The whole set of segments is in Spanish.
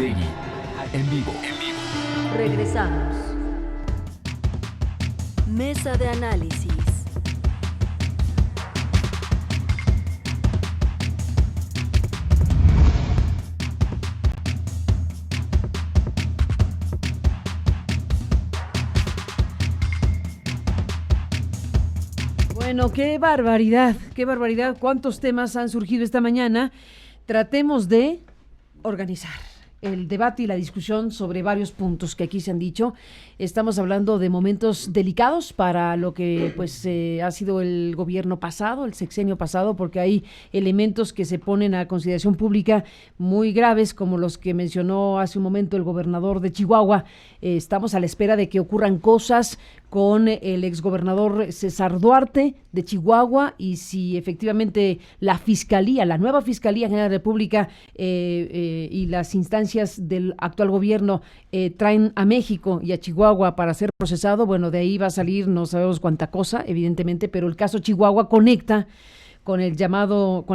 Aristegui, en vivo. Regresamos. Mesa de análisis. Bueno, qué barbaridad, cuántos temas han surgido esta mañana. Tratemos de organizar el debate y la discusión sobre varios puntos que aquí se han dicho. Estamos hablando de momentos delicados para lo que ha sido el gobierno pasado, el sexenio pasado, porque hay elementos que se ponen a consideración pública muy graves, como los que mencionó hace un momento el gobernador de Chihuahua. Estamos a la espera de que ocurran cosas con el exgobernador César Duarte de Chihuahua, y si efectivamente la nueva Fiscalía General de la República y las instancias del actual gobierno traen a México y a Chihuahua para ser procesado, bueno, de ahí va a salir no sabemos cuánta cosa, evidentemente, pero el caso Chihuahua conecta con la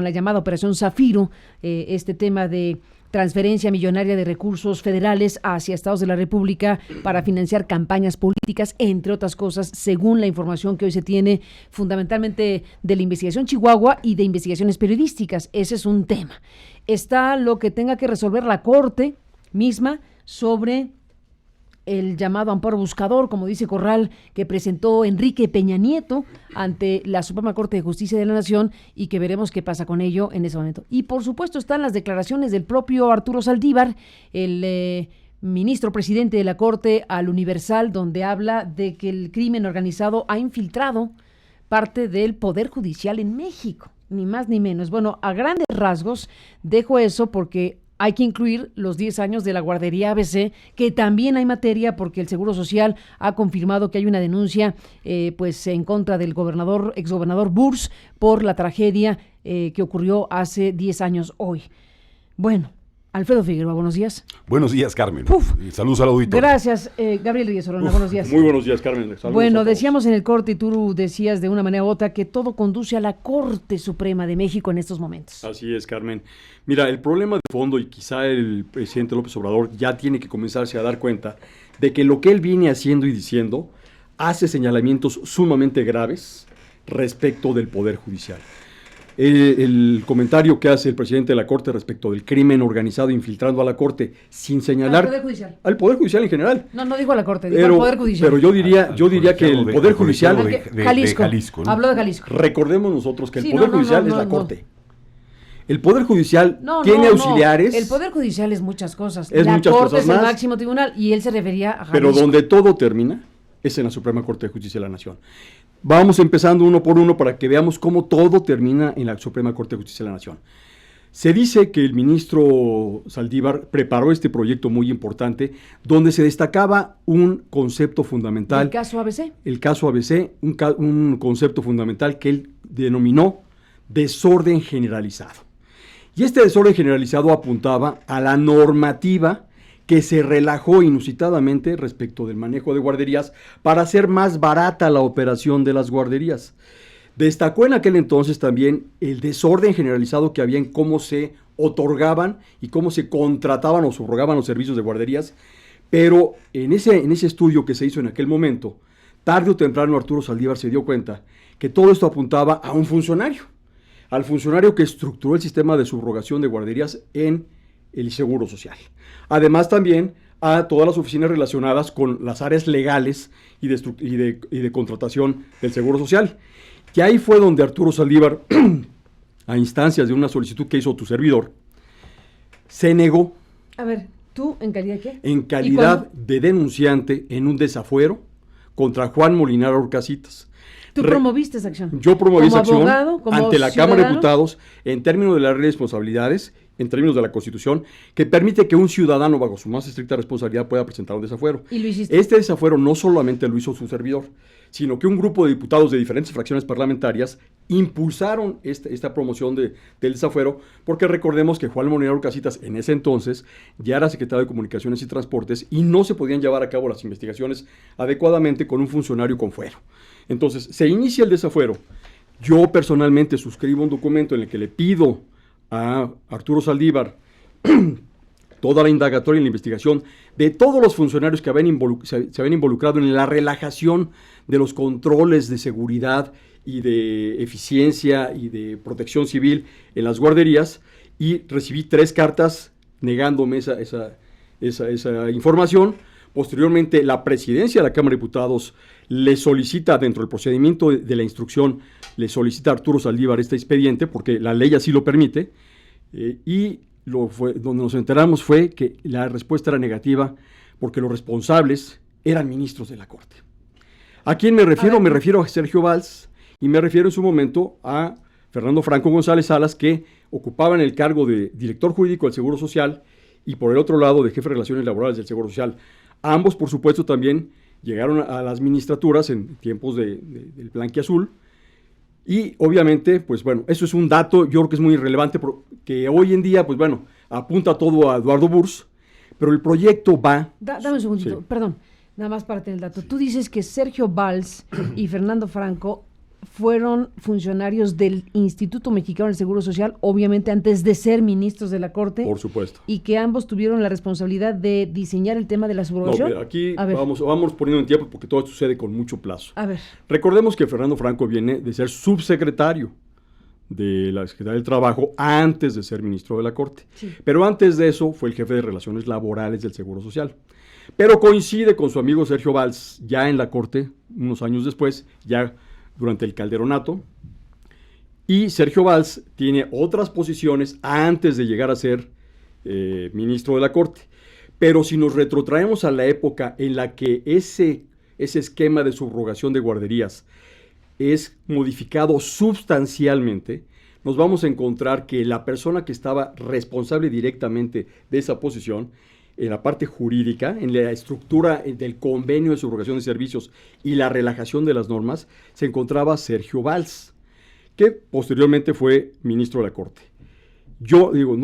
llamada Operación Zafiro, este tema de transferencia millonaria de recursos federales hacia estados de la República para financiar campañas políticas, entre otras cosas, según la información que hoy se tiene fundamentalmente de la investigación Chihuahua y de investigaciones periodísticas. Ese es un tema. Está lo que tenga que resolver la Corte misma sobre el llamado amparo buscador, como dice Corral, que presentó Enrique Peña Nieto ante la Suprema Corte de Justicia de la Nación, y que veremos qué pasa con ello en ese momento. Y por supuesto están las declaraciones del propio Arturo Saldívar, el ministro presidente de la Corte, al Universal, donde habla de que el crimen organizado ha infiltrado parte del Poder Judicial en México, ni más ni menos. Bueno, a grandes rasgos dejo eso porque hay que incluir los 10 años de la guardería ABC, que también hay materia porque el Seguro Social ha confirmado que hay una denuncia en contra del exgobernador Burs por la tragedia que ocurrió hace 10 años hoy. Bueno, Alfredo Figueroa, buenos días. Buenos días, Carmen. Saludos al auditorio. Gracias, Gabriel Reyes Orona, buenos días. Muy buenos días, Carmen. Saludos. Bueno, decíamos en el corte, y tú decías de una manera u otra, que todo conduce a la Corte Suprema de México en estos momentos. Así es, Carmen. Mira, el problema de fondo, y quizá el presidente López Obrador ya tiene que comenzarse a dar cuenta de que lo que él viene haciendo y diciendo hace señalamientos sumamente graves respecto del Poder Judicial. El comentario que hace el presidente de la Corte respecto del crimen organizado infiltrando a la Corte sin señalar... Al Poder Judicial. Al Poder Judicial en general. No dijo a la Corte, dijo al Poder Judicial. Pero yo diría que el Poder Judicial... Jalisco, ¿no? Habló de Jalisco. Recordemos nosotros que el Poder Judicial es la Corte. El Poder Judicial tiene auxiliares. El Poder Judicial es muchas cosas. La Corte es el máximo tribunal, y él se refería a Jalisco. Pero donde todo termina es en la Suprema Corte de Justicia de la Nación. Vamos empezando uno por uno para que veamos cómo todo termina en la Suprema Corte de Justicia de la Nación. Se dice que el ministro Saldívar preparó este proyecto muy importante donde se destacaba un concepto fundamental. ¿El caso ABC? El caso ABC, un concepto fundamental que él denominó desorden generalizado. Y este desorden generalizado apuntaba a la normativa que se relajó inusitadamente respecto del manejo de guarderías para hacer más barata la operación de las guarderías. Destacó en aquel entonces también el desorden generalizado que había en cómo se otorgaban y cómo se contrataban o subrogaban los servicios de guarderías, pero en ese estudio que se hizo en aquel momento, tarde o temprano Arturo Saldívar se dio cuenta que todo esto apuntaba a un funcionario, al funcionario que estructuró el sistema de subrogación de guarderías en el Seguro Social. Además también a todas las oficinas relacionadas con las áreas legales y de contratación del Seguro Social. Y ahí fue donde Arturo Saldívar, a instancias de una solicitud que hizo tu servidor, se negó. A ver, ¿tú en calidad de qué? En calidad de denunciante en un desafuero contra Juan Molinar Orcasitas. ¿Tú promoviste esa acción? Yo promoví esa acción ante la ciudadano? Cámara de Diputados en términos de las responsabilidades, en términos de la Constitución, que permite que un ciudadano bajo su más estricta responsabilidad pueda presentar un desafuero. ¿Y lo hiciste? Este desafuero no solamente lo hizo su servidor, sino que un grupo de diputados de diferentes fracciones parlamentarias impulsaron esta promoción del desafuero, porque recordemos que Juan Molinar Orcasitas en ese entonces ya era secretario de Comunicaciones y Transportes y no se podían llevar a cabo las investigaciones adecuadamente con un funcionario con fuero. Entonces, se inicia el desafuero. Yo personalmente suscribo un documento en el que le pido a Arturo Saldívar toda la indagatoria y la investigación de todos los funcionarios que se habían involucrado en la relajación de los controles de seguridad y de eficiencia y de protección civil en las guarderías, y recibí 3 cartas negándome esa información. Posteriormente, la presidencia de la Cámara de Diputados le solicita, dentro del procedimiento de la instrucción, le solicita a Arturo Saldívar este expediente, porque la ley así lo permite, y donde nos enteramos fue que la respuesta era negativa, porque los responsables eran ministros de la Corte. ¿A quién me refiero? Me refiero a Sergio Valls, y me refiero en su momento a Fernando Franco González Salas, que ocupaban el cargo de director jurídico del Seguro Social y por el otro lado de jefe de relaciones laborales del Seguro Social. Ambos, por supuesto, también llegaron a las ministraturas en tiempos del Blanquiazul, y obviamente, pues bueno, eso es un dato, yo creo que es muy relevante, porque hoy en día, pues bueno, apunta todo a Eduardo Burs, pero el proyecto va... Dame un segundito, sí. Perdón, nada más para tener el dato. Tú dices que Sergio Valls y Fernando Franco fueron funcionarios del Instituto Mexicano del Seguro Social, obviamente antes de ser ministros de la Corte. Por supuesto. Y que ambos tuvieron la responsabilidad de diseñar el tema de la subrogación. No, aquí vamos poniendo en tiempo, porque todo esto sucede con mucho plazo. A ver. Recordemos que Fernando Franco viene de ser subsecretario de la Secretaría del Trabajo antes de ser ministro de la Corte. Sí. Pero antes de eso fue el jefe de Relaciones Laborales del Seguro Social. Pero coincide con su amigo Sergio Valls ya en la Corte, unos años después, ya durante el Calderonato, y Sergio Valls tiene otras posiciones antes de llegar a ser ministro de la Corte. Pero si nos retrotraemos a la época en la que ese esquema de subrogación de guarderías es modificado sustancialmente, nos vamos a encontrar que la persona que estaba responsable directamente de esa posición, en la parte jurídica, en la estructura del convenio de subrogación de servicios y la relajación de las normas, se encontraba Sergio Valls, que posteriormente fue ministro de la Corte. Yo digo,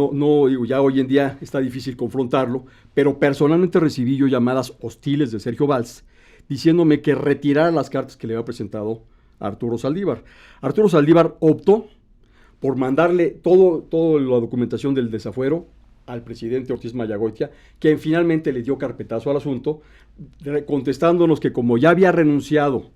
ya hoy en día está difícil confrontarlo, pero personalmente recibí yo llamadas hostiles de Sergio Valls, diciéndome que retirara las cartas que le había presentado a Arturo Saldívar. Arturo Saldívar optó por mandarle toda la documentación del desafuero al presidente Ortiz Mayagoitia, quien finalmente le dio carpetazo al asunto, contestándonos que como ya había renunciado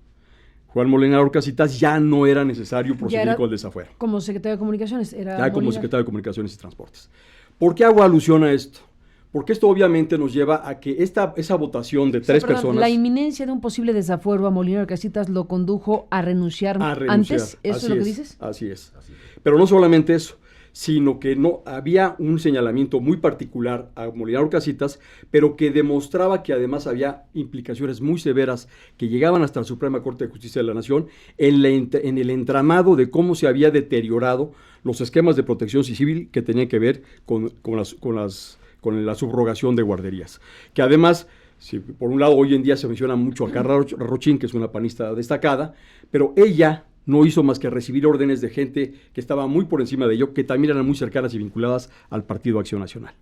Juan Molinar Orcasitas, ya no era necesario proseguir con el desafuero. Como secretario de Comunicaciones. Como secretario de Comunicaciones y Transportes. ¿Por qué hago alusión a esto? Porque esto obviamente nos lleva a que esa votación de tres personas... La inminencia de un posible desafuero a Molinar Orcasitas lo condujo a renunciar antes. ¿Eso es lo que dices? Así es. Pero no solamente eso, sino que no había un señalamiento muy particular a Molinar Orcasitas, pero que demostraba que además había implicaciones muy severas que llegaban hasta la Suprema Corte de Justicia de la Nación en el entramado de cómo se había deteriorado los esquemas de protección civil que tenían que ver con la subrogación de guarderías. Que además, si por un lado hoy en día se menciona mucho a Carla Rochín, que es una panista destacada, pero ella no hizo más que recibir órdenes de gente que estaba muy por encima de ello, que también eran muy cercanas y vinculadas al Partido Acción Nacional.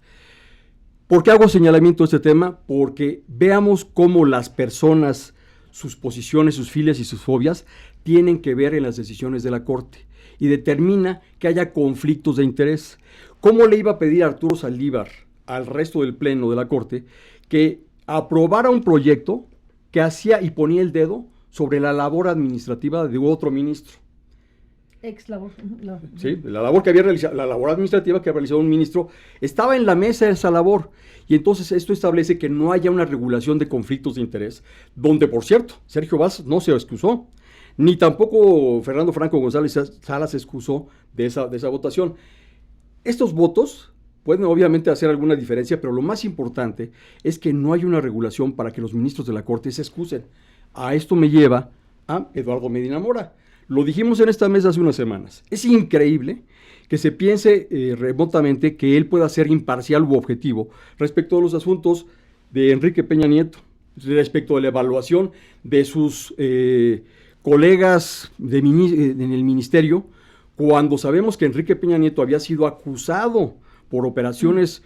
¿Por qué hago señalamiento de este tema? Porque veamos cómo las personas, sus posiciones, sus filias y sus fobias tienen que ver en las decisiones de la Corte y determina que haya conflictos de interés. ¿Cómo le iba a pedir a Arturo Saldívar al resto del Pleno de la Corte que aprobara un proyecto que hacía y ponía el dedo sobre la labor administrativa de otro ministro? Ex labor. Sí, la labor que había realizado, la labor administrativa que había realizado un ministro, estaba en la mesa esa labor. Y entonces esto establece que no haya una regulación de conflictos de interés, donde, por cierto, Sergio Valls no se excusó, ni tampoco Fernando Franco González Salas se excusó de esa votación. Estos votos pueden obviamente hacer alguna diferencia, pero lo más importante es que no hay una regulación para que los ministros de la Corte se excusen. A esto me lleva a Eduardo Medina Mora. Lo dijimos en esta mesa hace unas semanas. Es increíble que se piense remotamente que él pueda ser imparcial u objetivo respecto a los asuntos de Enrique Peña Nieto, respecto a la evaluación de sus colegas en el ministerio, cuando sabemos que Enrique Peña Nieto había sido acusado por operaciones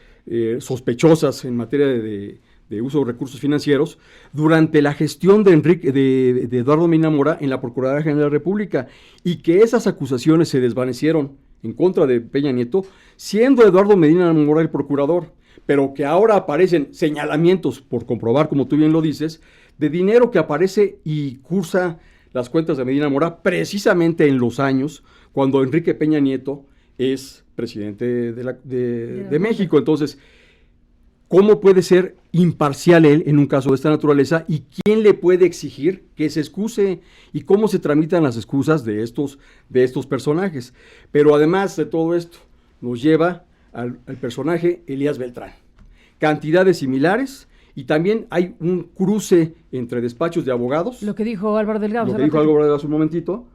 sospechosas en materia de uso de recursos financieros durante la gestión de Eduardo Medina Mora en la Procuraduría General de la República, y que esas acusaciones se desvanecieron en contra de Peña Nieto, siendo Eduardo Medina Mora el procurador. pero que ahora aparecen señalamientos, por comprobar, como tú bien lo dices, de dinero que aparece y cursa las cuentas de Medina Mora precisamente en los años cuando Enrique Peña Nieto es presidente de México. Entonces, ¿cómo puede ser imparcial él en un caso de esta naturaleza? ¿Y quién le puede exigir que se excuse? ¿Y cómo se tramitan las excusas de estos personajes? Pero además de todo esto, nos lleva al personaje Elías Beltrán. Cantidades similares, y también hay un cruce entre despachos de abogados. Lo que dijo Álvaro Delgado. Lo que dijo Álvaro Delgado hace un momentito,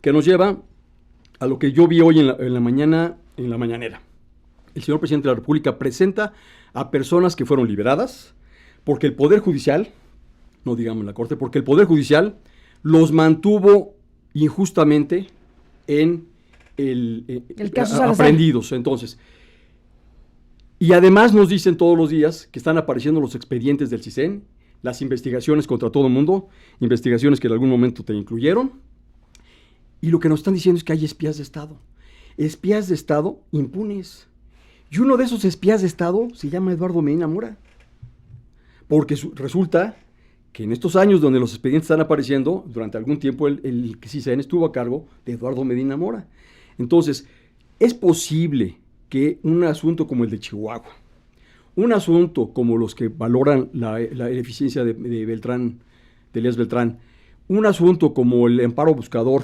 que nos lleva a lo que yo vi hoy en la mañanera. El señor presidente de la República presenta a personas que fueron liberadas porque el Poder Judicial, no digamos la Corte, porque el Poder Judicial los mantuvo injustamente en el caso Salazar. aprendidos. Entonces, y además nos dicen todos los días que están apareciendo los expedientes del CISEN, las investigaciones contra todo el mundo, investigaciones que en algún momento te incluyeron, y lo que nos están diciendo es que hay espías de Estado impunes. Y uno de esos espías de Estado se llama Eduardo Medina Mora. Porque resulta que en estos años donde los expedientes están apareciendo, durante algún tiempo el CISEN estuvo a cargo de Eduardo Medina Mora. Entonces, es posible que un asunto como el de Chihuahua, un asunto como los que valoran la eficiencia de Beltrán, de Elías Beltrán, un asunto como el amparo buscador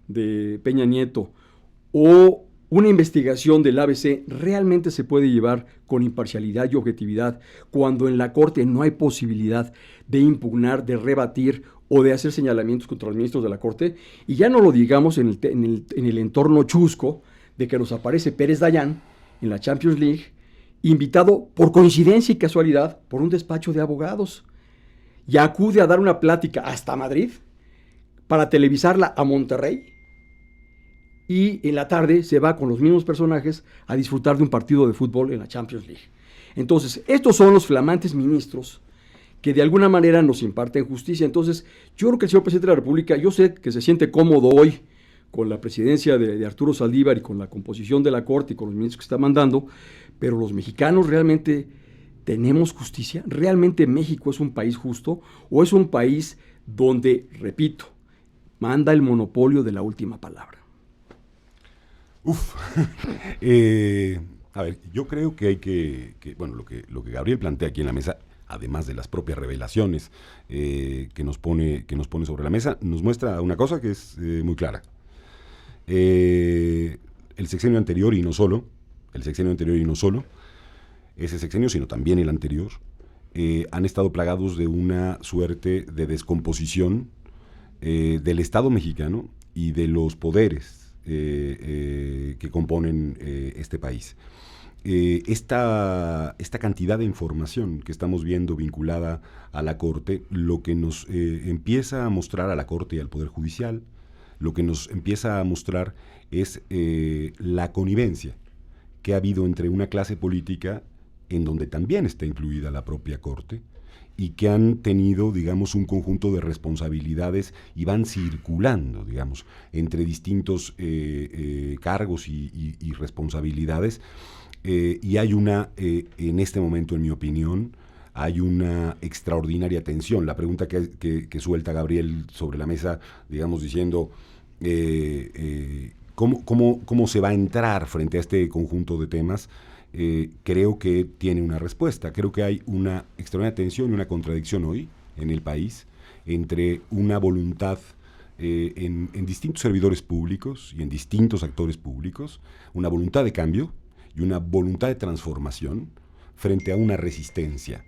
de Peña Nieto o una investigación del ABC realmente se puede llevar con imparcialidad y objetividad cuando en la Corte no hay posibilidad de impugnar, de rebatir o de hacer señalamientos contra los ministros de la Corte. Y ya no lo digamos en el entorno chusco de que nos aparece Pérez Dayán en la Champions League, invitado por coincidencia y casualidad por un despacho de abogados, y acude a dar una plática hasta Madrid para televisarla a Monterrey, y en la tarde se va con los mismos personajes a disfrutar de un partido de fútbol en la Champions League. Entonces, estos son los flamantes ministros que de alguna manera nos imparten justicia. Entonces, yo creo que el señor presidente de la República, yo sé que se siente cómodo hoy con la presidencia de Arturo Saldívar y con la composición de la Corte y con los ministros que está mandando, pero los mexicanos realmente tenemos justicia. ¿Realmente México es un país justo o es un país donde, repito, manda el monopolio de la última palabra? A ver, yo creo que hay bueno, lo que Gabriel plantea aquí en la mesa, además de las propias revelaciones que nos pone sobre la mesa, nos muestra una cosa que es muy clara. El sexenio anterior y no solo, ese sexenio, sino también el anterior, han estado plagados de una suerte de descomposición del Estado mexicano y de los poderes que componen este país. Esta cantidad de información que estamos viendo vinculada a la Corte, lo que nos empieza a mostrar a la Corte y al Poder Judicial, lo que nos empieza a mostrar es la connivencia que ha habido entre una clase política, en donde también está incluida la propia Corte, y que han tenido, digamos, un conjunto de responsabilidades y van circulando, digamos, entre distintos cargos y responsabilidades. Y hay en este momento, en mi opinión, hay una extraordinaria tensión. La pregunta que suelta Gabriel sobre la mesa, digamos, diciendo ¿cómo se va a entrar frente a este conjunto de temas? Creo que tiene una respuesta. Creo que hay una extraordinaria tensión y una contradicción hoy en el país entre una voluntad en distintos servidores públicos y en distintos actores públicos, una voluntad de cambio y una voluntad de transformación frente a una resistencia,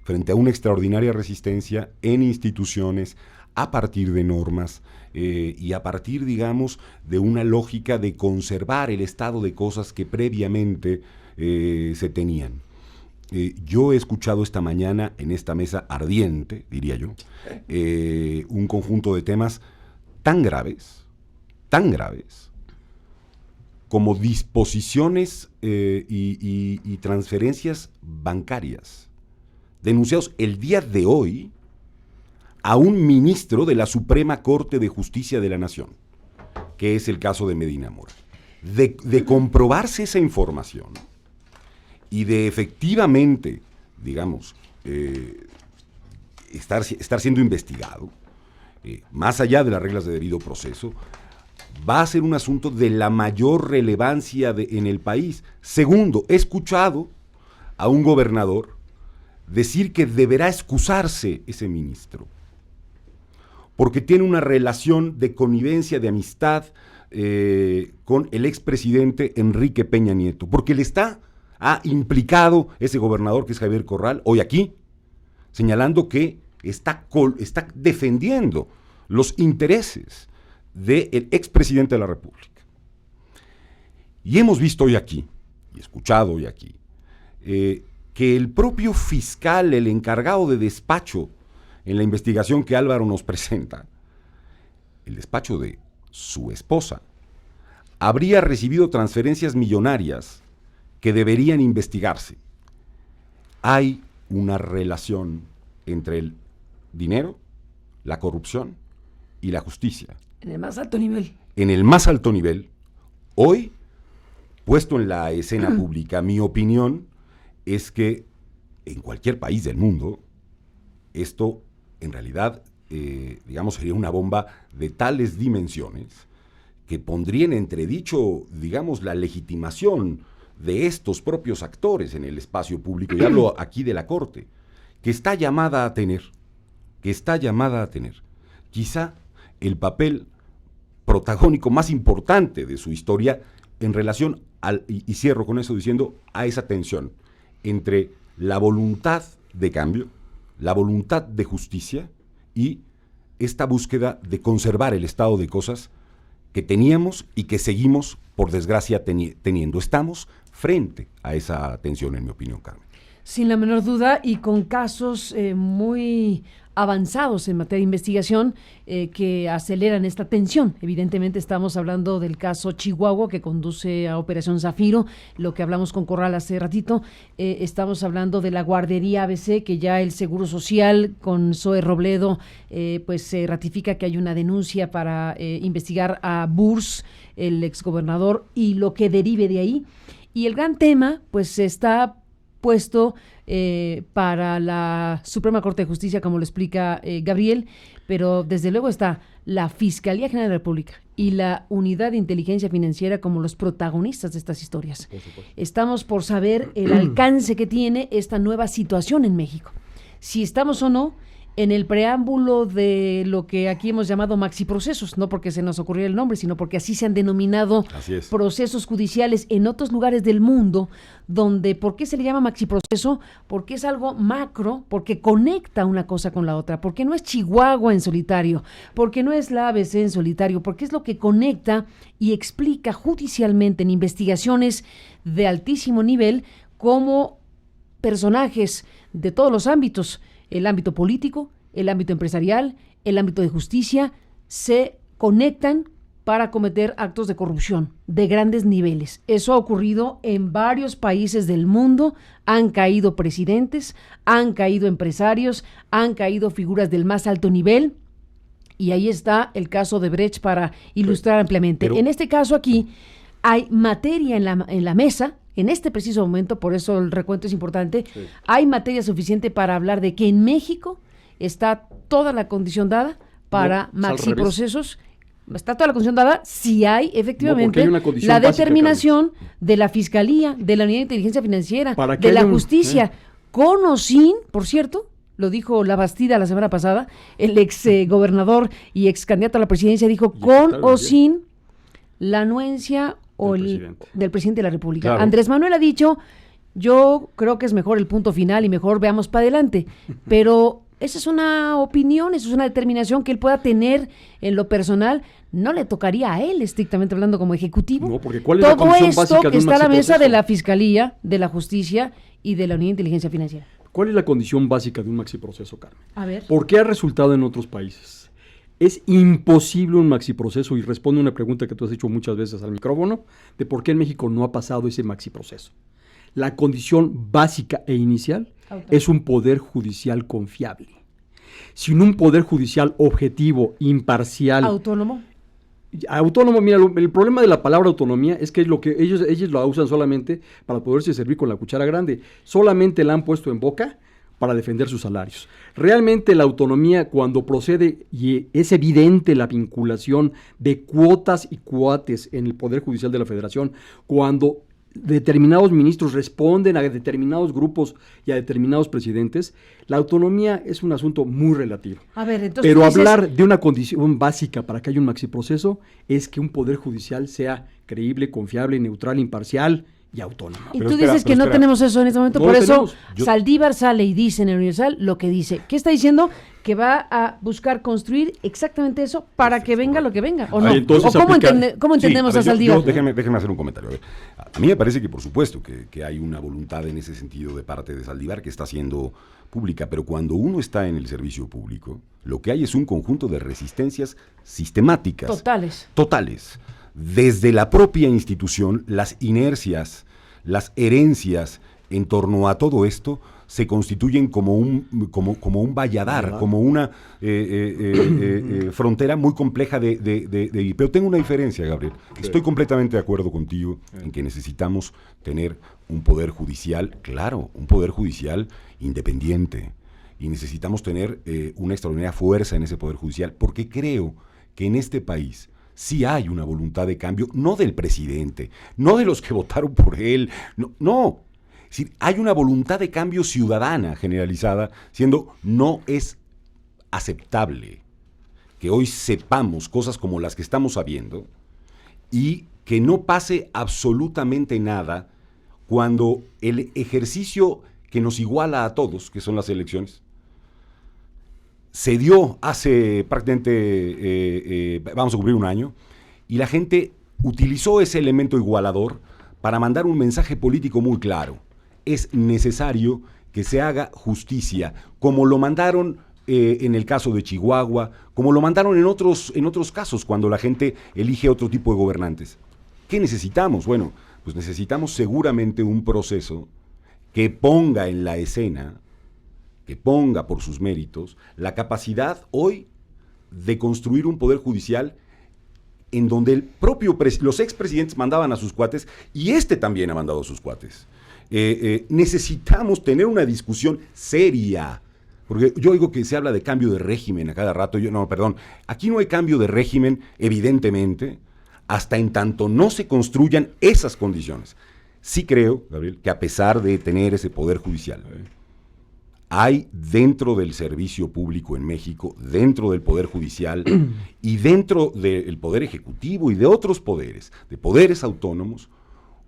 frente a una extraordinaria resistencia en instituciones, a partir de normas y a partir, digamos, de una lógica de conservar el estado de cosas que previamente se tenían. Yo he escuchado esta mañana en esta mesa ardiente, diría yo, un conjunto de temas tan graves, como disposiciones y transferencias bancarias, denunciados el día de hoy a un ministro de la Suprema Corte de Justicia de la Nación, que es el caso de Medina Mora. De comprobarse esa información, y de efectivamente, digamos, estar siendo investigado, más allá de las reglas de debido proceso, va a ser un asunto de la mayor relevancia en el país. Segundo, he escuchado a un gobernador decir que deberá excusarse ese ministro, porque tiene una relación de connivencia, de amistad con el expresidente Enrique Peña Nieto, porque ha implicado ese gobernador, que es Javier Corral, hoy aquí, señalando que está defendiendo los intereses del expresidente de la República. Y hemos visto hoy aquí, y escuchado hoy aquí, que el propio fiscal, el encargado de despacho en la investigación que Álvaro nos presenta, el despacho de su esposa, habría recibido transferencias millonarias que deberían investigarse. Hay una relación entre el dinero, la corrupción y la justicia. En el más alto nivel. En el más alto nivel. Hoy, puesto en la escena pública, mi opinión es que en cualquier país del mundo, esto en realidad, digamos, sería una bomba de tales dimensiones que pondría en entredicho, digamos, la legitimación de estos propios actores en el espacio público, y hablo aquí de la Corte, que está llamada a tener, quizá el papel protagónico más importante de su historia en relación y cierro con eso diciendo, a esa tensión entre la voluntad de cambio, la voluntad de justicia y esta búsqueda de conservar el estado de cosas que teníamos y que seguimos, por desgracia, teniendo. Estamos frente a esa tensión, en mi opinión, Carmen. Sin la menor duda, y con casos muy avanzados en materia de investigación que aceleran esta tensión. Evidentemente estamos hablando del caso Chihuahua, que conduce a Operación Zafiro, lo que hablamos con Corral hace ratito. Estamos hablando de la guardería ABC, que ya el Seguro Social con Zoe Robledo pues se ratifica que hay una denuncia para investigar a Burs, el exgobernador, y lo que derive de ahí. Y el gran tema pues está puesto para la Suprema Corte de Justicia, como lo explica Gabriel, pero desde luego está la Fiscalía General de la República y la Unidad de Inteligencia Financiera como los protagonistas de estas historias. Estamos por saber el alcance que tiene esta nueva situación en México. Si estamos o no en el preámbulo de lo que aquí hemos llamado maxiprocesos, no porque se nos ocurrió el nombre, sino porque así se han denominado procesos judiciales en otros lugares del mundo, donde, ¿por qué se le llama maxiproceso? Porque es algo macro, porque conecta una cosa con la otra, porque no es Chihuahua en solitario, porque no es la ABC en solitario, porque es lo que conecta y explica judicialmente en investigaciones de altísimo nivel cómo personajes de todos los ámbitos, el ámbito político, el ámbito empresarial, el ámbito de justicia, se conectan para cometer actos de corrupción de grandes niveles. Eso ha ocurrido en varios países del mundo, han caído presidentes, han caído empresarios, han caído figuras del más alto nivel, y ahí está el caso de Brecht para ilustrar ampliamente. En este caso aquí hay materia en la mesa. En este preciso momento, por eso el recuento es importante, hay materia suficiente para hablar de que en México está toda la condición dada para maxiprocesos. Está toda la condición dada si hay efectivamente la determinación de la Fiscalía, de la Unidad de Inteligencia Financiera, de la Justicia, con o sin, por cierto, lo dijo Labastida la semana pasada, el ex gobernador y ex candidato a la presidencia dijo con o sin la anuencia del presidente de la República. Claro. Andrés Manuel ha dicho, yo creo que es mejor el punto final y mejor veamos para adelante, pero esa es una opinión, esa es una determinación que él pueda tener en lo personal. No le tocaría a él, estrictamente hablando, como ejecutivo. No, porque ¿cuál es la condición básica de un maxiproceso? Todo esto que está a la mesa de la Fiscalía, de la Justicia y de la Unidad de Inteligencia Financiera. ¿Cuál es la condición básica de un maxiproceso, Carmen? A ver. ¿Por qué ha resultado en otros países? Es imposible un maxiproceso, y responde una pregunta que tú has hecho muchas veces al micrófono, de por qué en México no ha pasado ese maxiproceso. La condición básica e inicial es un poder judicial confiable. Sin un poder judicial objetivo, imparcial, autónomo Autónomo, mira, el problema de la palabra autonomía es que es lo que ellos la usan solamente para poderse servir con la cuchara grande. Solamente la han puesto en boca para defender sus salarios. Realmente la autonomía, cuando procede y es evidente la vinculación de cuotas y cuates en el Poder Judicial de la Federación, cuando determinados ministros responden a determinados grupos y a determinados presidentes, la autonomía es un asunto muy relativo. A ver, entonces pero dices, hablar de una condición básica para que haya un maxiproceso es que un Poder Judicial sea creíble, confiable, neutral, imparcial y autónomo. y Pero tú espera, dices que pero no espera. tenemos eso en este momento, No por lo eso tenemos. Saldívar sale y dice en el Universal lo que dice. ¿Qué está diciendo? Que va a buscar construir exactamente eso para que venga lo que venga, ¿o no? Entonces ¿O cómo, aplica- cómo entendemos Sí, a ver, Saldívar? déjenme hacer un comentario. A mí me parece que por supuesto que hay una voluntad en ese sentido de parte de Saldívar que está siendo pública, pero cuando uno está en el servicio público, lo que hay es un conjunto de resistencias sistemáticas. Totales. Desde la propia institución, las inercias, las herencias en torno a todo esto se constituyen como un valladar, como una frontera muy compleja de. Pero tengo una diferencia, Gabriel. Estoy completamente de acuerdo contigo en que necesitamos tener un poder judicial, claro, un poder judicial independiente. Y necesitamos tener una extraordinaria fuerza en ese poder judicial, porque creo que en este país sí hay una voluntad de cambio, no del presidente, no de los que votaron por él, no. Es decir, hay una voluntad de cambio ciudadana generalizada, siendo no es aceptable que hoy sepamos cosas como las que estamos sabiendo y que no pase absolutamente nada cuando el ejercicio que nos iguala a todos, que son las elecciones, se dio hace prácticamente, vamos a cumplir un año, y la gente utilizó ese elemento igualador para mandar un mensaje político muy claro. Es necesario que se haga justicia, como lo mandaron en el caso de Chihuahua, como lo mandaron en otros casos, cuando la gente elige otro tipo de gobernantes. ¿Qué necesitamos? Bueno, pues necesitamos seguramente un proceso que ponga en la escena, que ponga por sus méritos, la capacidad hoy de construir un poder judicial en donde los expresidentes mandaban a sus cuates y también ha mandado a sus cuates. Necesitamos tener una discusión seria, porque yo oigo que se habla de cambio de régimen a cada rato. Aquí no hay cambio de régimen, evidentemente, hasta en tanto no se construyan esas condiciones. Sí creo, Gabriel, que a pesar de tener ese poder judicial, hay dentro del servicio público en México, dentro del poder judicial y dentro del poder ejecutivo y de otros poderes, de poderes autónomos,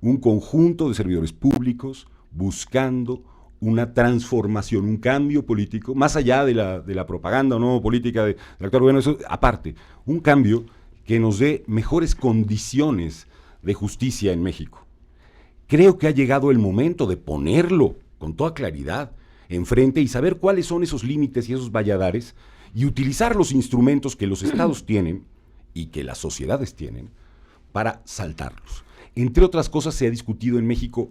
un conjunto de servidores públicos buscando una transformación, un cambio político, más allá de la propaganda o no política del actual gobierno, eso aparte, un cambio que nos dé mejores condiciones de justicia en México. Creo que ha llegado el momento de ponerlo con toda claridad enfrente y saber cuáles son esos límites y esos valladares y utilizar los instrumentos que los estados tienen y que las sociedades tienen para saltarlos. Entre otras cosas, se ha discutido en México,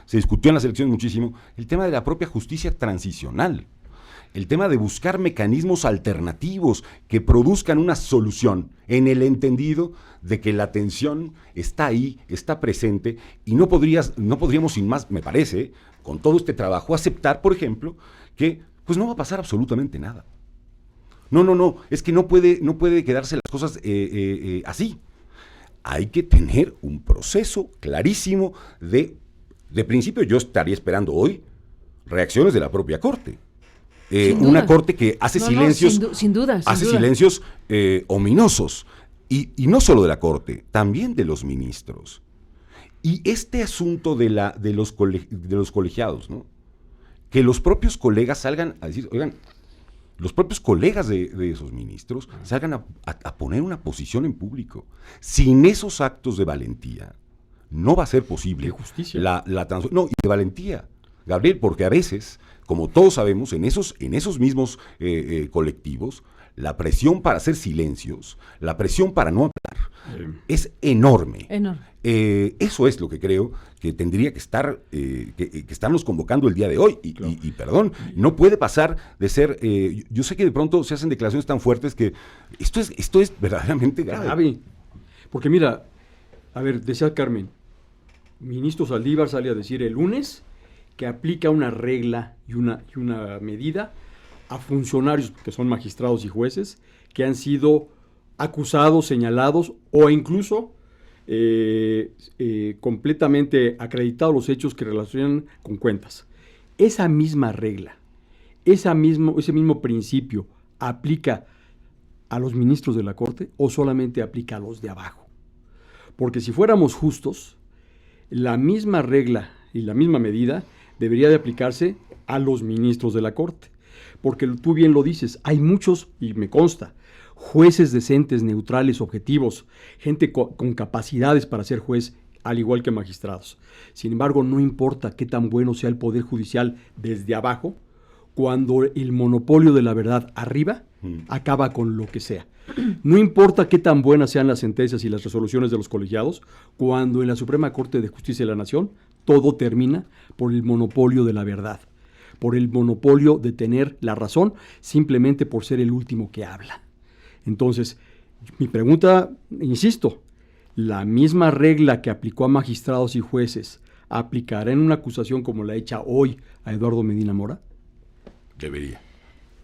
se discutió en las elecciones muchísimo, el tema de la propia justicia transicional, el tema de buscar mecanismos alternativos que produzcan una solución en el entendido de que la tensión está ahí, está presente, y no podríamos sin más, me parece, con todo este trabajo, aceptar, por ejemplo, que pues no va a pasar absolutamente nada. No, es que no puede quedarse las cosas así. Hay que tener un proceso clarísimo de principio. Yo estaría esperando hoy reacciones de la propia Corte. Una Corte que hace silencios, sin duda. Silencios ominosos. Y no solo de la Corte, también de los ministros. Y este asunto de los colegiados, ¿no? Que los propios colegas salgan a decir, oigan, los propios colegas de esos ministros salgan a poner una posición en público. Sin esos actos de valentía, no va a ser posible. De justicia. Y de valentía, Gabriel, porque a veces, como todos sabemos, en esos mismos colectivos, la presión para hacer silencios, la presión para no hablar, es enorme. Enorme. Eso es lo que creo que tendría que estar, que estarnos convocando el día de hoy. Y perdón, no puede pasar de ser, yo sé que de pronto se hacen declaraciones tan fuertes que esto es verdaderamente grave. Porque mira, a ver, decía Carmen, ministro Saldívar sale a decir el lunes que aplica una regla y una medida a funcionarios que son magistrados y jueces que han sido acusados, señalados o incluso completamente acreditados los hechos que relacionan con cuentas. Esa misma regla, ese mismo principio aplica a los ministros de la Corte o solamente aplica a los de abajo. Porque si fuéramos justos, la misma regla y la misma medida debería de aplicarse a los ministros de la Corte. Porque tú bien lo dices, hay muchos, y me consta, jueces decentes, neutrales, objetivos, gente con capacidades para ser juez, al igual que magistrados. Sin embargo, no importa qué tan bueno sea el Poder Judicial desde abajo, cuando el monopolio de la verdad arriba acaba con lo que sea. No importa qué tan buenas sean las sentencias y las resoluciones de los colegiados, cuando en la Suprema Corte de Justicia de la Nación todo termina por el monopolio de la verdad, por el monopolio de tener la razón simplemente por ser el último que habla. Entonces, mi pregunta, insisto, ¿la misma regla que aplicó a magistrados y jueces aplicará en una acusación como la hecha hoy a Eduardo Medina Mora? Debería.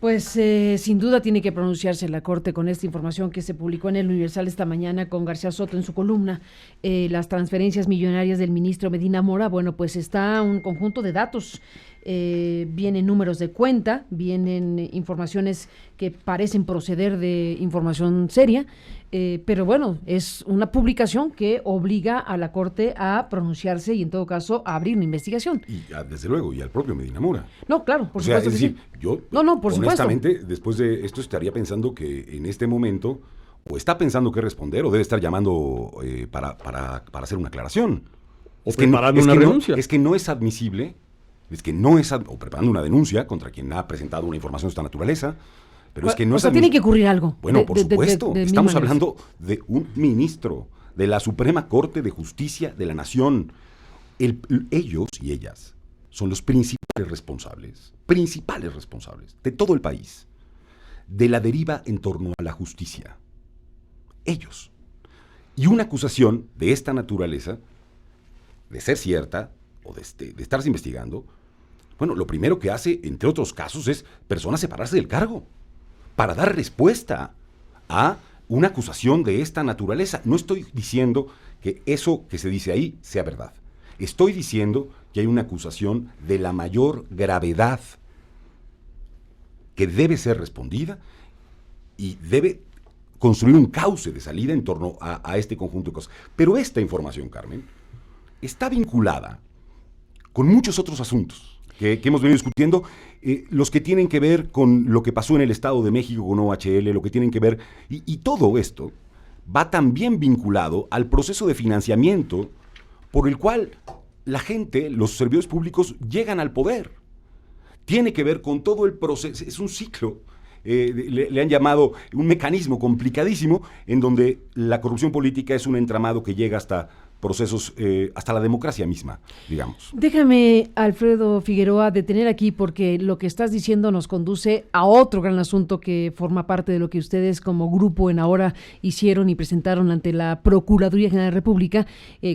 Pues sin duda tiene que pronunciarse la Corte con esta información que se publicó en el Universal esta mañana con García Soto en su columna. Las transferencias millonarias del ministro Medina Mora, bueno, pues está un conjunto de datos. Vienen números de cuenta, vienen informaciones que parecen proceder de información seria, pero bueno, es una publicación que obliga a la Corte a pronunciarse y en todo caso a abrir una investigación. Y desde luego, y al propio Medina Mora. No, claro, por supuesto. Es decir, yo por honestamente, supuesto. Después de esto estaría pensando que en este momento o está pensando qué responder o debe estar llamando para hacer una aclaración. O preparando una renuncia. Es que no es admisible, o preparando una denuncia contra quien ha presentado una información de esta naturaleza, pero es que no es tiene que ocurrir algo. Bueno, por supuesto, estamos hablando de un ministro de la Suprema Corte de Justicia de la Nación. Ellos y ellas son los principales responsables de todo el país, de la deriva en torno a la justicia. Ellos. Y una acusación de esta naturaleza, de ser cierta, o de estarse investigando, bueno, lo primero que hace, entre otros casos, es persona separarse del cargo para dar respuesta a una acusación de esta naturaleza. No estoy diciendo que eso que se dice ahí sea verdad. Estoy diciendo que hay una acusación de la mayor gravedad que debe ser respondida y debe construir un cauce de salida en torno a este conjunto de cosas. Pero esta información, Carmen, está vinculada con muchos otros asuntos que hemos venido discutiendo, los que tienen que ver con lo que pasó en el Estado de México con OHL, lo que tienen que ver, y todo esto va también vinculado al proceso de financiamiento por el cual la gente, los servidores públicos, llegan al poder. Tiene que ver con todo el proceso, es un ciclo, le han llamado un mecanismo complicadísimo en donde la corrupción política es un entramado que llega hasta procesos, hasta la democracia misma, digamos. Déjame, Alfredo Figueroa, detener aquí porque lo que estás diciendo nos conduce a otro gran asunto que forma parte de lo que ustedes como grupo en Ahora hicieron y presentaron ante la Procuraduría General de la República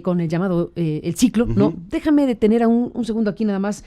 con el llamado el ciclo, Uh-huh. ¿no? Déjame detener un segundo aquí nada más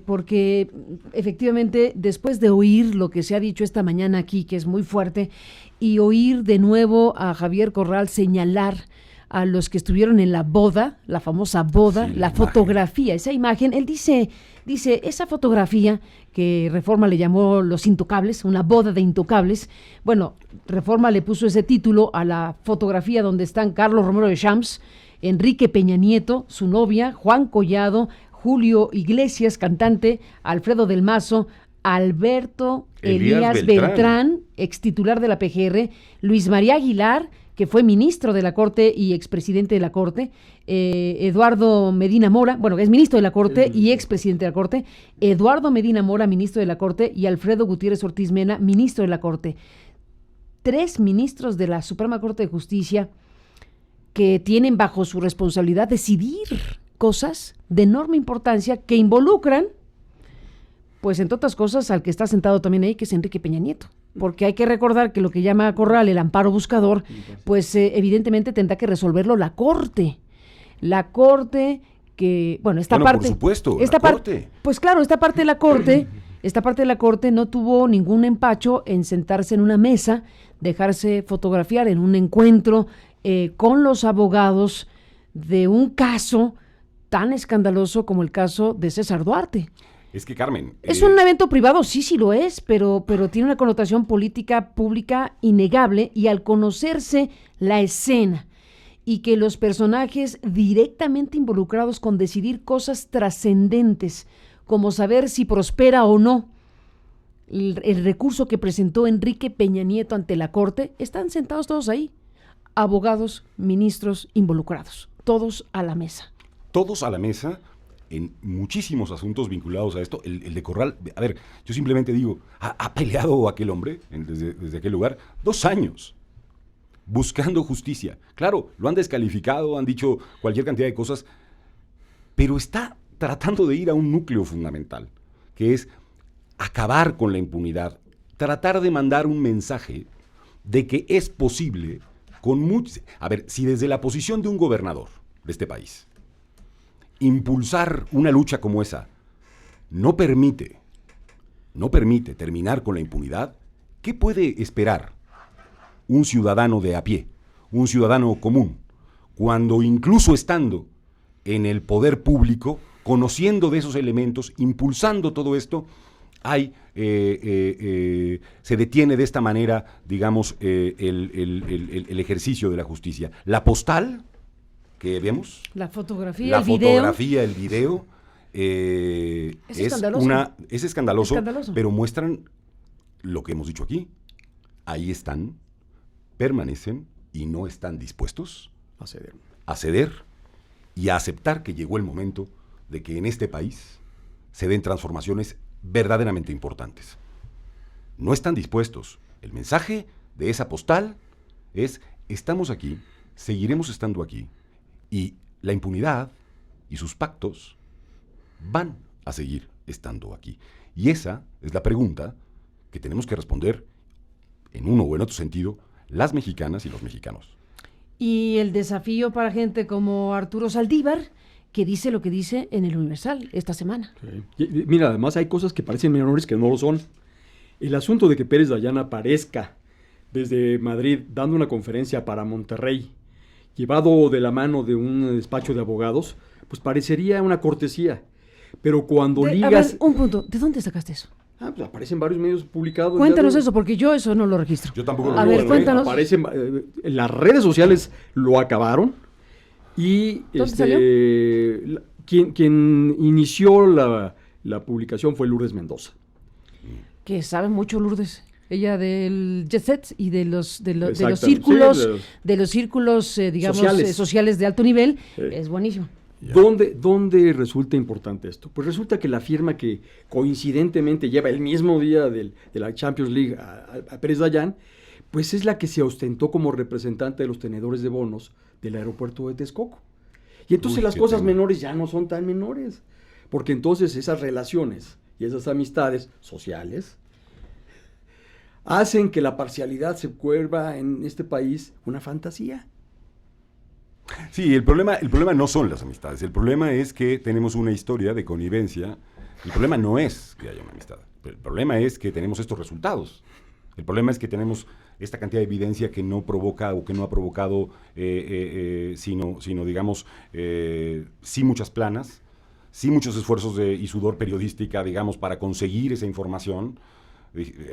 porque efectivamente después de oír lo que se ha dicho esta mañana aquí, que es muy fuerte, y oír de nuevo a Javier Corral señalar a los que estuvieron en la boda, la famosa boda, sí, la fotografía, esa imagen, él dice, esa fotografía que Reforma le llamó Los Intocables, una boda de intocables, bueno, Reforma le puso ese título a la fotografía donde están Carlos Romero de Champs, Enrique Peña Nieto, su novia, Juan Collado, Julio Iglesias, cantante, Alfredo del Mazo, Alberto Elías Beltrán, ex titular de la PGR, Luis María Aguilar, que fue ministro de la Corte y expresidente de la Corte, Eduardo Medina Mora, bueno, es ministro de la Corte y expresidente de la Corte, Eduardo Medina Mora, ministro de la Corte, y Alfredo Gutiérrez Ortiz Mena, ministro de la Corte. 3 ministros de la Suprema Corte de Justicia que tienen bajo su responsabilidad decidir cosas de enorme importancia que involucran, pues entre otras cosas, al que está sentado también ahí, que es Enrique Peña Nieto. Porque hay que recordar que lo que llama Corral el amparo buscador, pues evidentemente tendrá que resolverlo la Corte. La Corte que, bueno, esta parte... por supuesto, esta la Corte. Pues claro, esta parte de la Corte no tuvo ningún empacho en sentarse en una mesa, dejarse fotografiar en un encuentro con los abogados de un caso tan escandaloso como el caso de César Duarte. Es que, Carmen... Es un evento privado, sí lo es, pero tiene una connotación política pública innegable, y al conocerse la escena y que los personajes directamente involucrados con decidir cosas trascendentes, como saber si prospera o no el recurso que presentó Enrique Peña Nieto ante la Corte, están sentados todos ahí, abogados, ministros involucrados, todos a la mesa. Todos a la mesa en muchísimos asuntos vinculados a esto. El de Corral, a ver, yo simplemente digo, ha peleado aquel hombre desde aquel lugar 2 años buscando justicia. Claro, lo han descalificado, han dicho cualquier cantidad de cosas, pero está tratando de ir a un núcleo fundamental, que es acabar con la impunidad, tratar de mandar un mensaje de que es posible con muchos... A ver, si desde la posición de un gobernador de este país, impulsar una lucha como esa no permite terminar con la impunidad, ¿qué puede esperar un ciudadano de a pie, un ciudadano común, cuando incluso estando en el poder público, conociendo de esos elementos, impulsando todo esto, se detiene de esta manera, digamos, el ejercicio de la justicia? La postal que vemos, la fotografía, el video, es escandaloso, pero muestran lo que hemos dicho aquí. Ahí están, permanecen y no están dispuestos a ceder y a aceptar que llegó el momento de que en este país se den transformaciones verdaderamente importantes. No están dispuestos. El mensaje de esa postal es: estamos aquí, seguiremos estando aquí, y la impunidad y sus pactos van a seguir estando aquí. Y esa es la pregunta que tenemos que responder en uno o en otro sentido las mexicanas y los mexicanos. Y el desafío para gente como Arturo Saldívar, que dice lo que dice en el Universal esta semana. Sí. Y, mira, además hay cosas que parecen menores que no lo son. El asunto de que Pérez Dayán aparezca desde Madrid dando una conferencia para Monterrey, llevado de la mano de un despacho de abogados, pues parecería una cortesía. Pero cuando ligas... A ver, un punto, ¿de dónde sacaste eso? Pues aparecen varios medios publicados. Cuéntanos eso, porque yo eso no lo registro. Yo tampoco lo A ver, cuéntanos. Aparecen, las redes sociales lo acabaron, y ¿Dónde salió? Quien inició la publicación fue Lourdes Mendoza. Que sabe mucho Lourdes. Ella del jet set y de los Exactamente, círculos, digamos, sociales. Sociales de alto nivel. Sí. Es buenísimo. ¿Dónde resulta importante esto? Pues resulta que la firma que coincidentemente lleva el mismo día de la Champions League a Pérez Dayán, pues es la que se ostentó como representante de los tenedores de bonos del aeropuerto de Texcoco. Y entonces las cosas menores ya no son tan menores, porque entonces esas relaciones y esas amistades sociales hacen que la parcialidad se vuelva en este país una fantasía. Sí, el problema no son las amistades, el problema es que tenemos una historia de connivencia. El problema no es que haya una amistad, el problema es que tenemos estos resultados. El problema es que tenemos esta cantidad de evidencia que no provoca o que no ha provocado, sino digamos, sí muchas planas, sí muchos esfuerzos y sudor periodística, digamos, para conseguir esa información.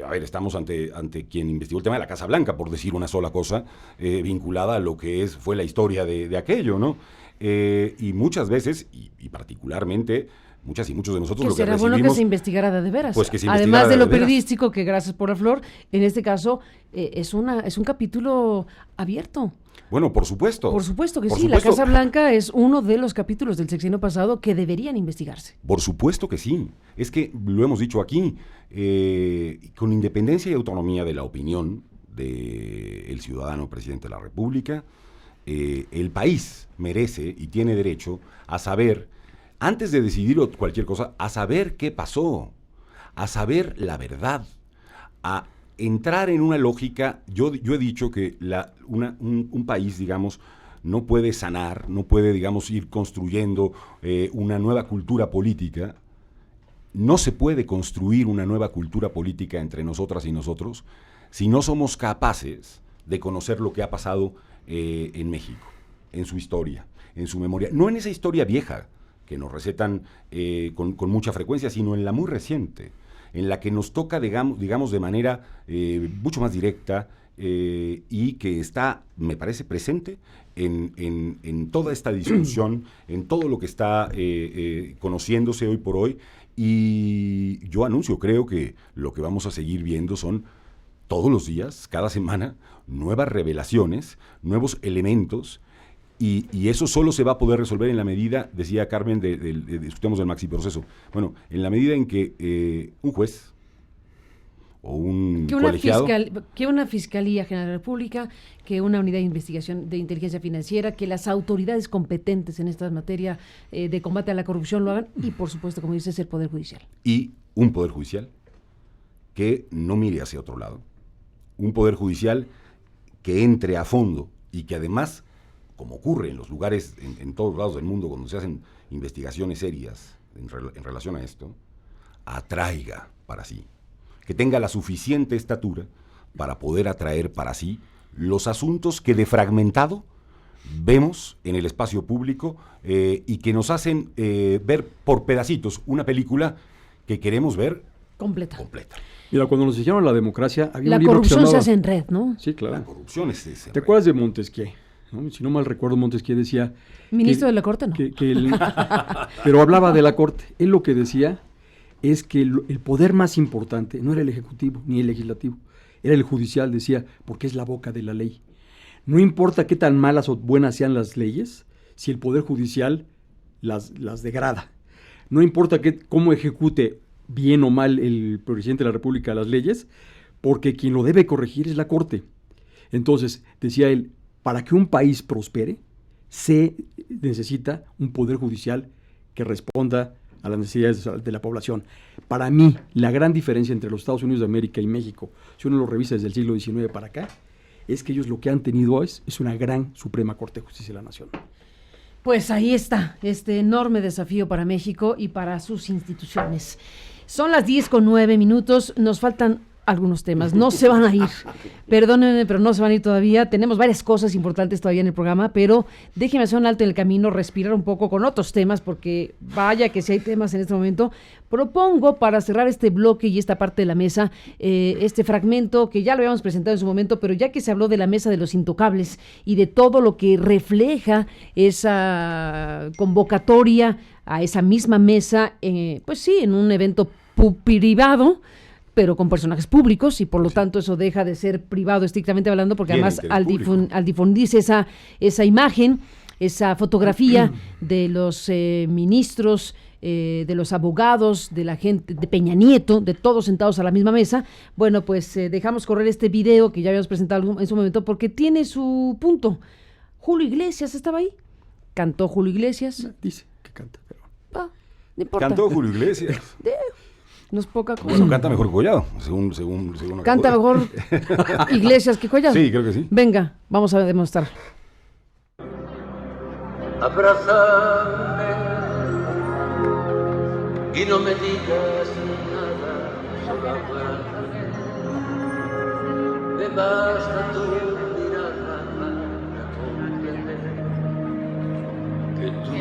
A ver, estamos ante quien investigó el tema de la Casa Blanca, por decir una sola cosa, vinculada a lo que fue la historia de aquello, ¿no? Y muchas veces, y particularmente, muchas y muchos de nosotros lo que será bueno que se investigara de veras. Pues que se además de lo de veras. periodístico, que gracias por la flor, en este caso es un capítulo abierto. Bueno, por supuesto. Por supuesto que por sí. supuesto. La Casa Blanca es uno de los capítulos del sexenio pasado que deberían investigarse. Por supuesto que sí. Es que lo hemos dicho aquí, con independencia y autonomía de la opinión del ciudadano presidente de la República. El país merece y tiene derecho a saber, antes de decidir cualquier cosa, a saber qué pasó, a saber la verdad, a entrar en una lógica. Yo he dicho que un país, digamos, no puede sanar, no puede, digamos, ir construyendo una nueva cultura política. No se puede construir una nueva cultura política entre nosotras y nosotros si no somos capaces de conocer lo que ha pasado en México, en su historia, en su memoria. No en esa historia vieja que nos recetan con mucha frecuencia, sino en la muy reciente, en la que nos toca, digamos de manera mucho más directa y que está, me parece, presente en toda esta discusión, en todo lo que está conociéndose hoy por hoy. Y yo anuncio, creo que lo que vamos a seguir viendo son todos los días, cada semana, nuevas revelaciones, nuevos elementos, y eso solo se va a poder resolver en la medida, decía Carmen, discutamos del maxi proceso, bueno, en la medida en que un juez o un colegiado... Que una Fiscalía General de la República, que una unidad de investigación de inteligencia financiera, que las autoridades competentes en esta materia de combate a la corrupción lo hagan, y por supuesto, como dices, el Poder Judicial. Y un Poder Judicial que no mire hacia otro lado. Un Poder Judicial que entre a fondo y que además, como ocurre en los lugares, en todos lados del mundo, cuando se hacen investigaciones serias en relación a esto, atraiga para sí, que tenga la suficiente estatura para poder atraer para sí los asuntos que de fragmentado vemos en el espacio público y que nos hacen ver por pedacitos una película que queremos ver completa. Mira, cuando nos dijeron la democracia, había la un libro que se corrupción llamaba... se hace en red, ¿no? Sí, claro. La corrupción es en ¿Te acuerdas de Montesquieu? ¿No? Si no mal recuerdo, Montesquieu decía... Ministro de la Corte, ¿no? Pero hablaba de la Corte. Él lo que decía es que el poder más importante no era el Ejecutivo ni el Legislativo, era el Judicial, decía, porque es la boca de la ley. No importa qué tan malas o buenas sean las leyes, si el Poder Judicial las degrada. No importa cómo ejecute bien o mal el presidente de la República las leyes, porque quien lo debe corregir es la Corte. Entonces, decía él, para que un país prospere, se necesita un Poder Judicial que responda a las necesidades de la población. Para mí, la gran diferencia entre los Estados Unidos de América y México, si uno lo revisa desde el siglo XIX para acá, es que ellos lo que han tenido es una gran Suprema Corte de Justicia de la Nación. Pues ahí está, este enorme desafío para México y para sus instituciones. Son las 10:09, nos faltan algunos temas, no se van a ir, perdónenme, pero no se van a ir todavía, tenemos varias cosas importantes todavía en el programa, pero déjenme hacer un alto en el camino, respirar un poco con otros temas, porque vaya que si hay temas en este momento. Propongo para cerrar este bloque y esta parte de la mesa, este fragmento que ya lo habíamos presentado en su momento, pero ya que se habló de la mesa de los intocables y de todo lo que refleja esa convocatoria a esa misma mesa, pues sí, en un evento privado, pero con personajes públicos, y por lo tanto eso deja de ser privado estrictamente hablando, porque además al difundirse esa imagen, esa fotografía de los ministros, de los abogados, de la gente, de Peña Nieto, de todos sentados a la misma mesa, bueno, pues dejamos correr este video que ya habíamos presentado en su momento, porque tiene su punto. Julio Iglesias estaba ahí, cantó Julio Iglesias. Dice que canta, pero... no importa. Cantó Julio Iglesias. No es poca cosa. Bueno, canta mejor Collado, según canta mejor Iglesias que Collado. Sí, creo que sí. Venga, vamos a demostrar. Abrázame y no me digas nada, solo abrázame. Me basta tu mirada para comprender que tú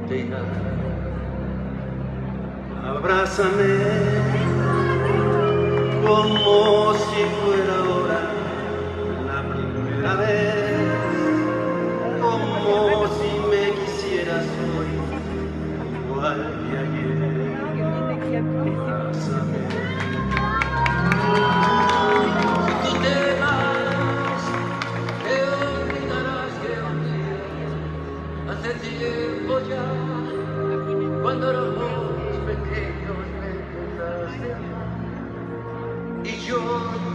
te irás. Abrázame como si fuera ahora la primera vez, como si me quisieras hoy, igual que ayer. Abrázame. Si tú te vas, te olvidarás que un día, hace tiempo ya, cuando éramos pequeños me empezaste a amar, y yo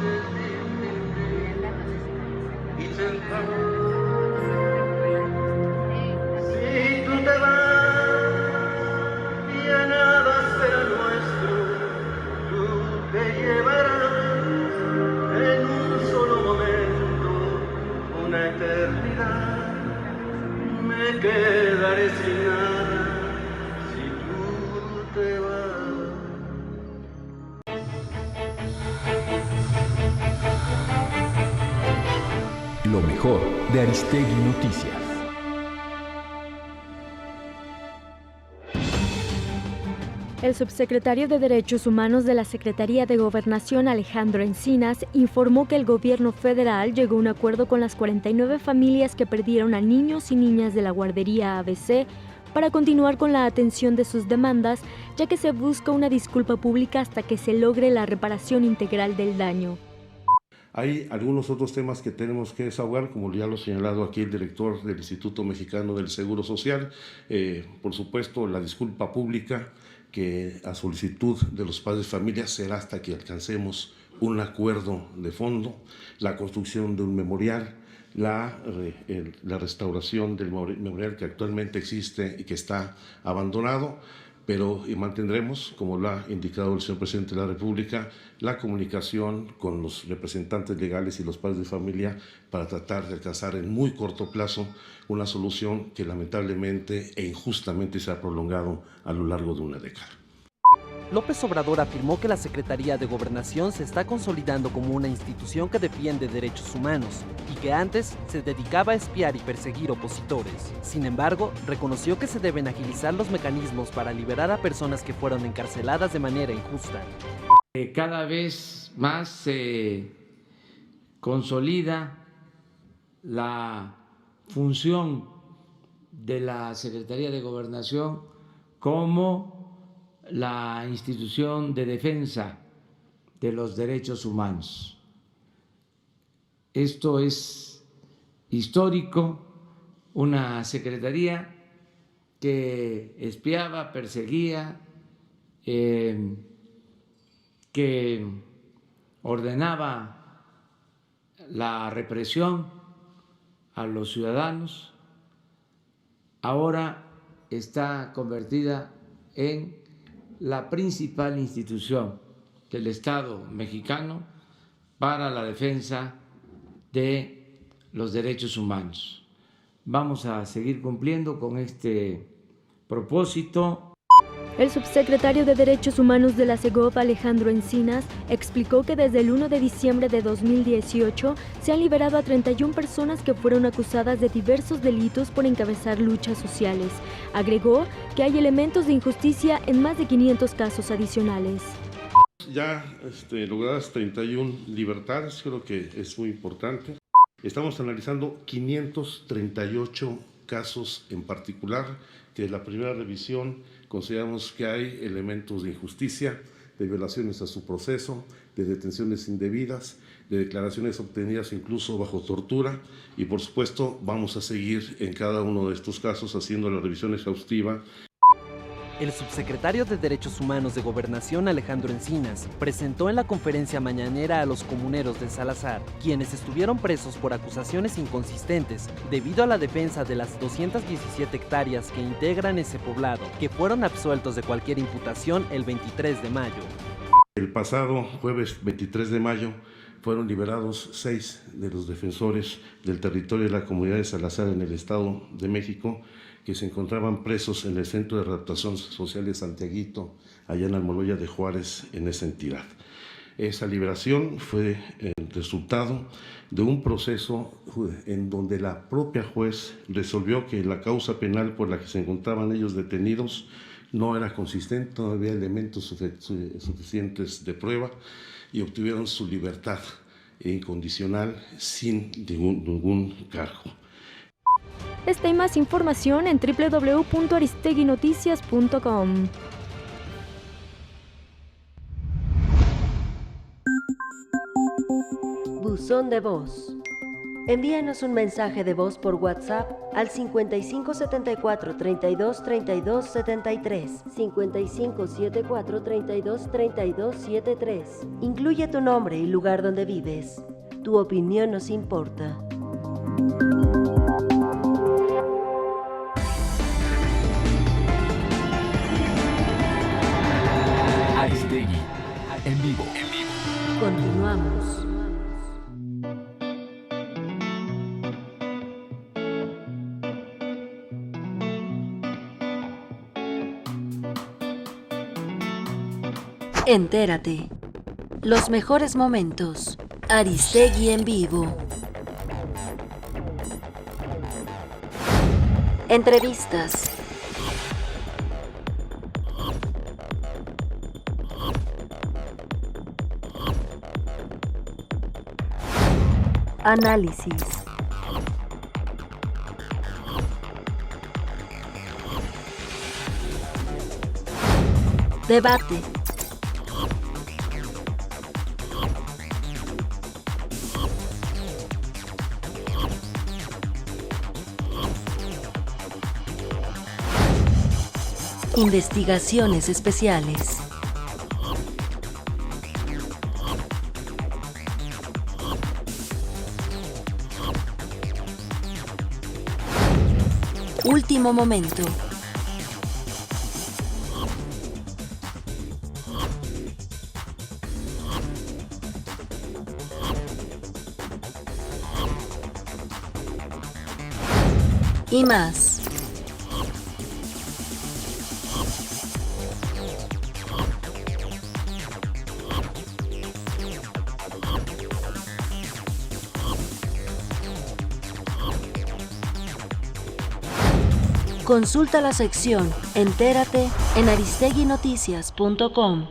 te Lo mejor de Aristegui Noticias. El subsecretario de Derechos Humanos de la Secretaría de Gobernación, Alejandro Encinas, informó que el gobierno federal llegó a un acuerdo con las 49 familias que perdieron a niños y niñas de la guardería ABC para continuar con la atención de sus demandas, ya que se busca una disculpa pública hasta que se logre la reparación integral del daño. Hay algunos otros temas que tenemos que desahogar, como ya lo ha señalado aquí el director del Instituto Mexicano del Seguro Social. Por supuesto, la disculpa pública, que a solicitud de los padres de familia será hasta que alcancemos un acuerdo de fondo, la construcción de un memorial, la restauración del memorial que actualmente existe y que está abandonado, pero mantendremos, como lo ha indicado el señor presidente de la República, la comunicación con los representantes legales y los padres de familia para tratar de alcanzar en muy corto plazo una solución que lamentablemente e injustamente se ha prolongado a lo largo de una década. López Obrador afirmó que la Secretaría de Gobernación se está consolidando como una institución que defiende derechos humanos y que antes se dedicaba a espiar y perseguir opositores. Sin embargo, reconoció que se deben agilizar los mecanismos para liberar a personas que fueron encarceladas de manera injusta. Cada vez más se consolida la función de la Secretaría de Gobernación como la institución de defensa de los derechos humanos. Esto es histórico, una secretaría que espiaba, perseguía, que ordenaba la represión a los ciudadanos, ahora está convertida en la principal institución del Estado mexicano para la defensa de los derechos humanos. Vamos a seguir cumpliendo con este propósito. El subsecretario de Derechos Humanos de la SEGOV, Alejandro Encinas, explicó que desde el 1 de diciembre de 2018 se han liberado a 31 personas que fueron acusadas de diversos delitos por encabezar luchas sociales. Agregó que hay elementos de injusticia en más de 500 casos adicionales. Ya logradas 31 libertades, creo que es muy importante. Estamos analizando 538 casos en particular, que en la primera revisión consideramos que hay elementos de injusticia, de violaciones a su proceso, de detenciones indebidas, de declaraciones obtenidas incluso bajo tortura, y por supuesto vamos a seguir en cada uno de estos casos haciendo la revisión exhaustiva. El subsecretario de Derechos Humanos de Gobernación, Alejandro Encinas, presentó en la conferencia mañanera a los comuneros de Salazar, quienes estuvieron presos por acusaciones inconsistentes debido a la defensa de las 217 hectáreas que integran ese poblado, que fueron absueltos de cualquier imputación el 23 de mayo. El pasado jueves 23 de mayo fueron liberados 6 de los defensores del territorio de la comunidad de Salazar en el Estado de México, que se encontraban presos en el Centro de Readaptación Social de Santiaguito, allá en Almoloya de Juárez, en esa entidad. Esa liberación fue el resultado de un proceso en donde la propia juez resolvió que la causa penal por la que se encontraban ellos detenidos no era consistente, no había elementos suficientes de prueba, y obtuvieron su libertad incondicional sin ningún cargo. Esta y más información en www.aristeguinoticias.com. Buzón de voz. Envíanos un mensaje de voz por WhatsApp al 5574 32 32 73, 5574 32 32 73. Incluye tu nombre y lugar donde vives. Tu opinión nos importa. Aristegui, en vivo. Continuamos. Entérate. Los mejores momentos. Aristegui en vivo. Entrevistas. Análisis. Debate. Investigaciones especiales. Último momento. Y más. Consulta la sección Entérate en aristeguinoticias.com.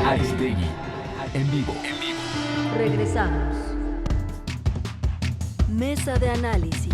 Aristegui, en vivo. Regresamos. Mesa de análisis.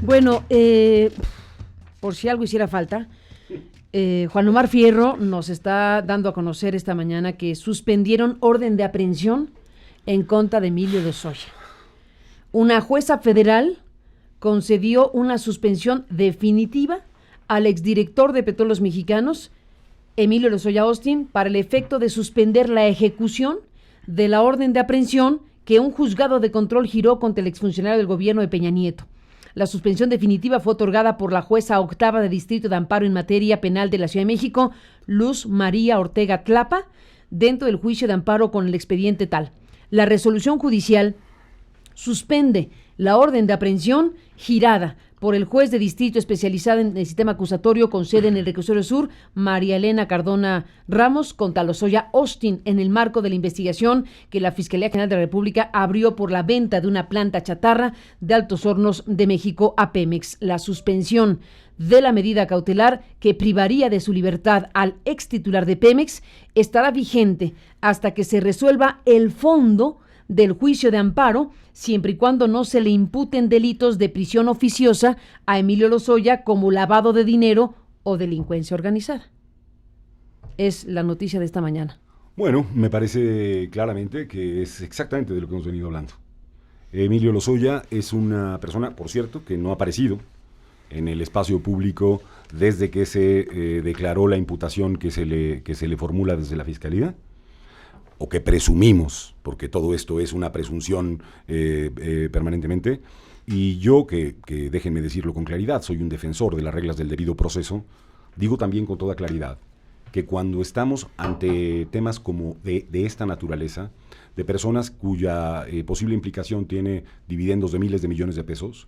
Bueno, por si algo hiciera falta, Juan Omar Fierro nos está dando a conocer esta mañana que suspendieron orden de aprehensión en contra de Emilio Lozoya. Una jueza federal concedió una suspensión definitiva al exdirector de Petróleos Mexicanos, Emilio Lozoya Austin, para el efecto de suspender la ejecución de la orden de aprehensión que un juzgado de control giró contra el exfuncionario del gobierno de Peña Nieto. La suspensión definitiva fue otorgada por la jueza octava de Distrito de Amparo en Materia Penal de la Ciudad de México, Luz María Ortega Tlapa, dentro del juicio de amparo con el expediente tal. La resolución judicial suspende la orden de aprehensión girada por el juez de distrito especializado en el sistema acusatorio con sede en el Reclusorio Sur, María Elena Cardona Ramos, contra Lozoya Austin, en el marco de la investigación que la Fiscalía General de la República abrió por la venta de una planta chatarra de Altos Hornos de México a Pemex. La suspensión de la medida cautelar que privaría de su libertad al ex titular de Pemex estará vigente hasta que se resuelva el fondo del juicio de amparo, siempre y cuando no se le imputen delitos de prisión oficiosa a Emilio Lozoya como lavado de dinero o delincuencia organizada. Es la noticia de esta mañana. Bueno, me parece claramente que es exactamente de lo que hemos venido hablando. Emilio Lozoya es una persona, por cierto, que no ha aparecido en el espacio público desde que se declaró la imputación que se le formula desde la Fiscalía. o que presumimos, porque todo esto es una presunción permanentemente, y yo, que déjenme decirlo con claridad, soy un defensor de las reglas del debido proceso, digo también con toda claridad que cuando estamos ante temas como de esta naturaleza, de personas cuya posible implicación tiene dividendos de miles de millones de pesos,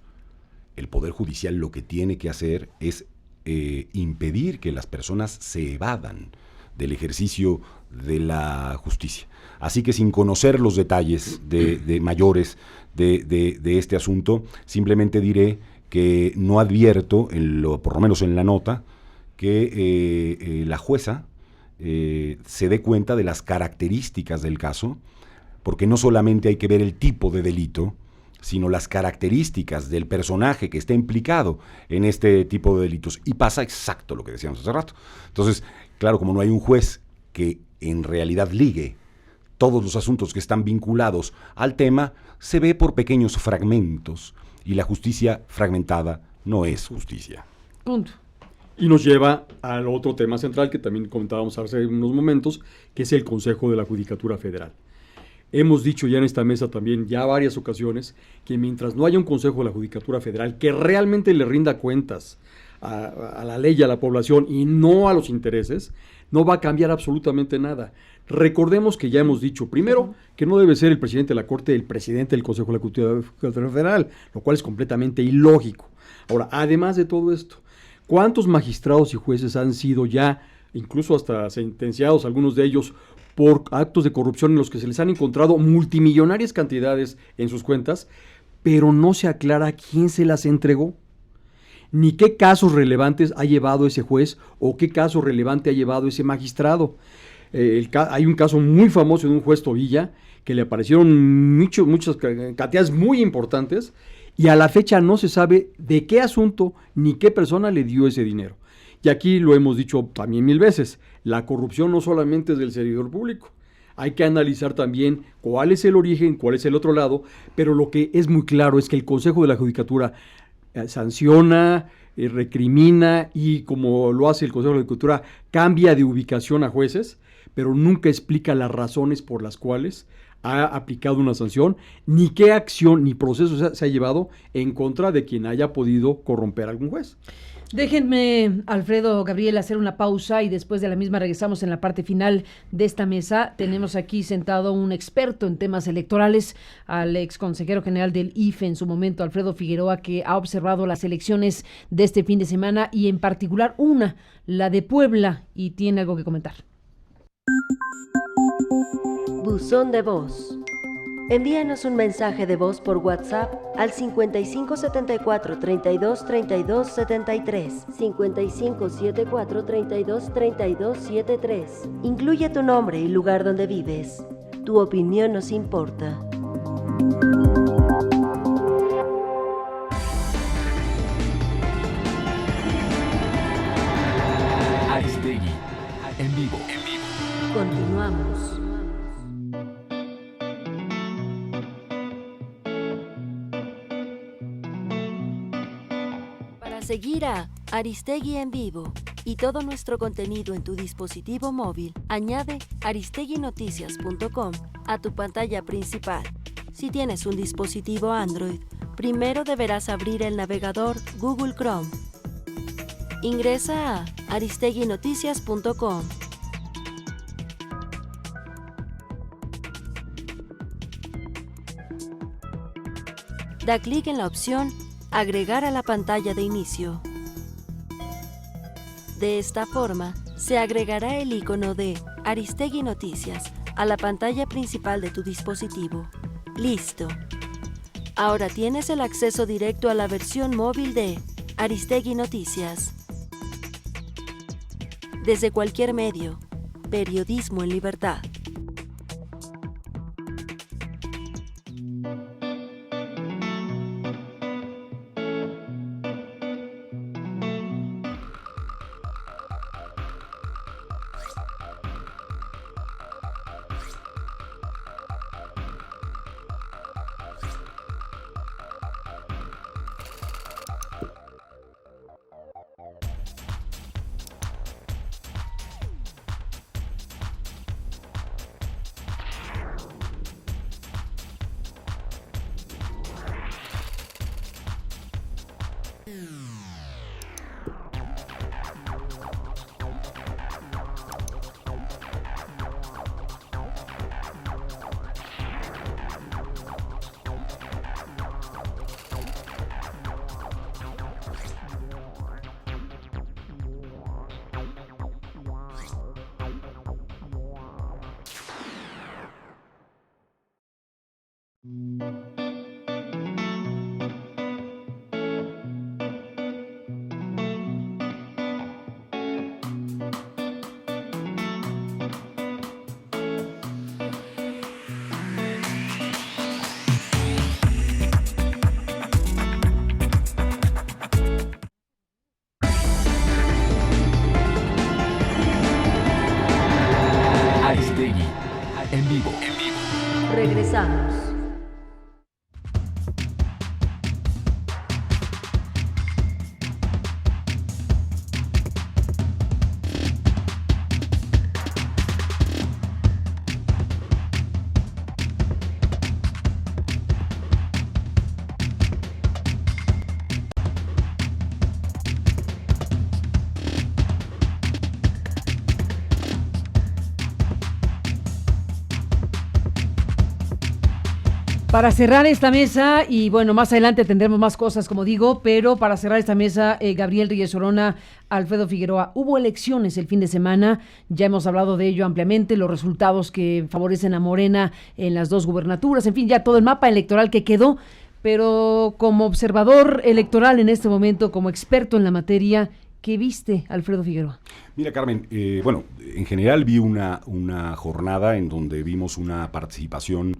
el Poder Judicial lo que tiene que hacer es impedir que las personas se evadan del ejercicio de la justicia. Así que sin conocer los detalles de mayores de este asunto, simplemente diré que no advierto, por lo menos en la nota, que la jueza se dé cuenta de las características del caso, porque no solamente hay que ver el tipo de delito, sino las características del personaje que está implicado en este tipo de delitos. Y pasa exacto lo que decíamos hace rato. Entonces, claro, como no hay un juez que en realidad ligue todos los asuntos que están vinculados al tema, se ve por pequeños fragmentos, y la justicia fragmentada no es justicia. Punto. Y nos lleva al otro tema central que también comentábamos hace unos momentos, que es el Consejo de la Judicatura Federal. Hemos dicho ya en esta mesa también, ya varias ocasiones, que mientras no haya un Consejo de la Judicatura Federal que realmente le rinda cuentas a la ley y a la población y no a los intereses, no va a cambiar absolutamente nada. Recordemos que ya hemos dicho, primero, que no debe ser el presidente de la Corte el presidente del Consejo de la Judicatura Federal, lo cual es completamente ilógico. Ahora, además de todo esto, ¿cuántos magistrados y jueces han sido ya, incluso hasta sentenciados, algunos de ellos, por actos de corrupción en los que se les han encontrado multimillonarias cantidades en sus cuentas, pero no se aclara quién se las entregó, ni qué casos relevantes ha llevado ese juez o qué caso relevante ha llevado ese magistrado? Hay un caso muy famoso de un juez Tobilla que le aparecieron muchas cantidades muy importantes y a la fecha no se sabe de qué asunto ni qué persona le dio ese dinero. Y aquí lo hemos dicho también 1000 veces, la corrupción no solamente es del servidor público, hay que analizar también cuál es el origen, cuál es el otro lado, pero lo que es muy claro es que el Consejo de la Judicatura sanciona, recrimina y, como lo hace el Consejo de la Judicatura, cambia de ubicación a jueces, pero nunca explica las razones por las cuales ha aplicado una sanción, ni qué acción ni proceso se ha llevado en contra de quien haya podido corromper a algún juez. Déjenme, Alfredo, Gabriel, hacer una pausa y después de la misma regresamos en la parte final de esta mesa. Tenemos aquí sentado un experto en temas electorales, al ex consejero general del IFE en su momento, Alfredo Figueroa, que ha observado las elecciones de este fin de semana y en particular la de Puebla, y tiene algo que comentar. Buzón de voz. Envíanos un mensaje de voz por WhatsApp al 5574 32 32 73, 5574 32 32 73. Incluye tu nombre y lugar donde vives. Tu opinión nos importa. Aristegui, en vivo. Continuamos. Seguir a Aristegui en vivo y todo nuestro contenido en tu dispositivo móvil, añade aristeguinoticias.com a tu pantalla principal. Si tienes un dispositivo Android, primero deberás abrir el navegador Google Chrome. Ingresa a aristeguinoticias.com. Da clic en la opción Agregar a la pantalla de inicio. De esta forma, se agregará el icono de Aristegui Noticias a la pantalla principal de tu dispositivo. ¡Listo! Ahora tienes el acceso directo a la versión móvil de Aristegui Noticias. Desde cualquier medio, periodismo en libertad. Aristegui, en vivo. Regresamos. Para cerrar esta mesa, y bueno, más adelante tendremos más cosas, como digo, pero para cerrar esta mesa, Gabriel Reyes Orona, Alfredo Figueroa, hubo elecciones el fin de semana, ya hemos hablado de ello ampliamente, los resultados que favorecen a Morena en las dos gubernaturas, en fin, ya todo el mapa electoral que quedó, pero como observador electoral en este momento, como experto en la materia, ¿qué viste, Alfredo Figueroa? Mira, Carmen, bueno, en general vi una jornada en donde vimos una participación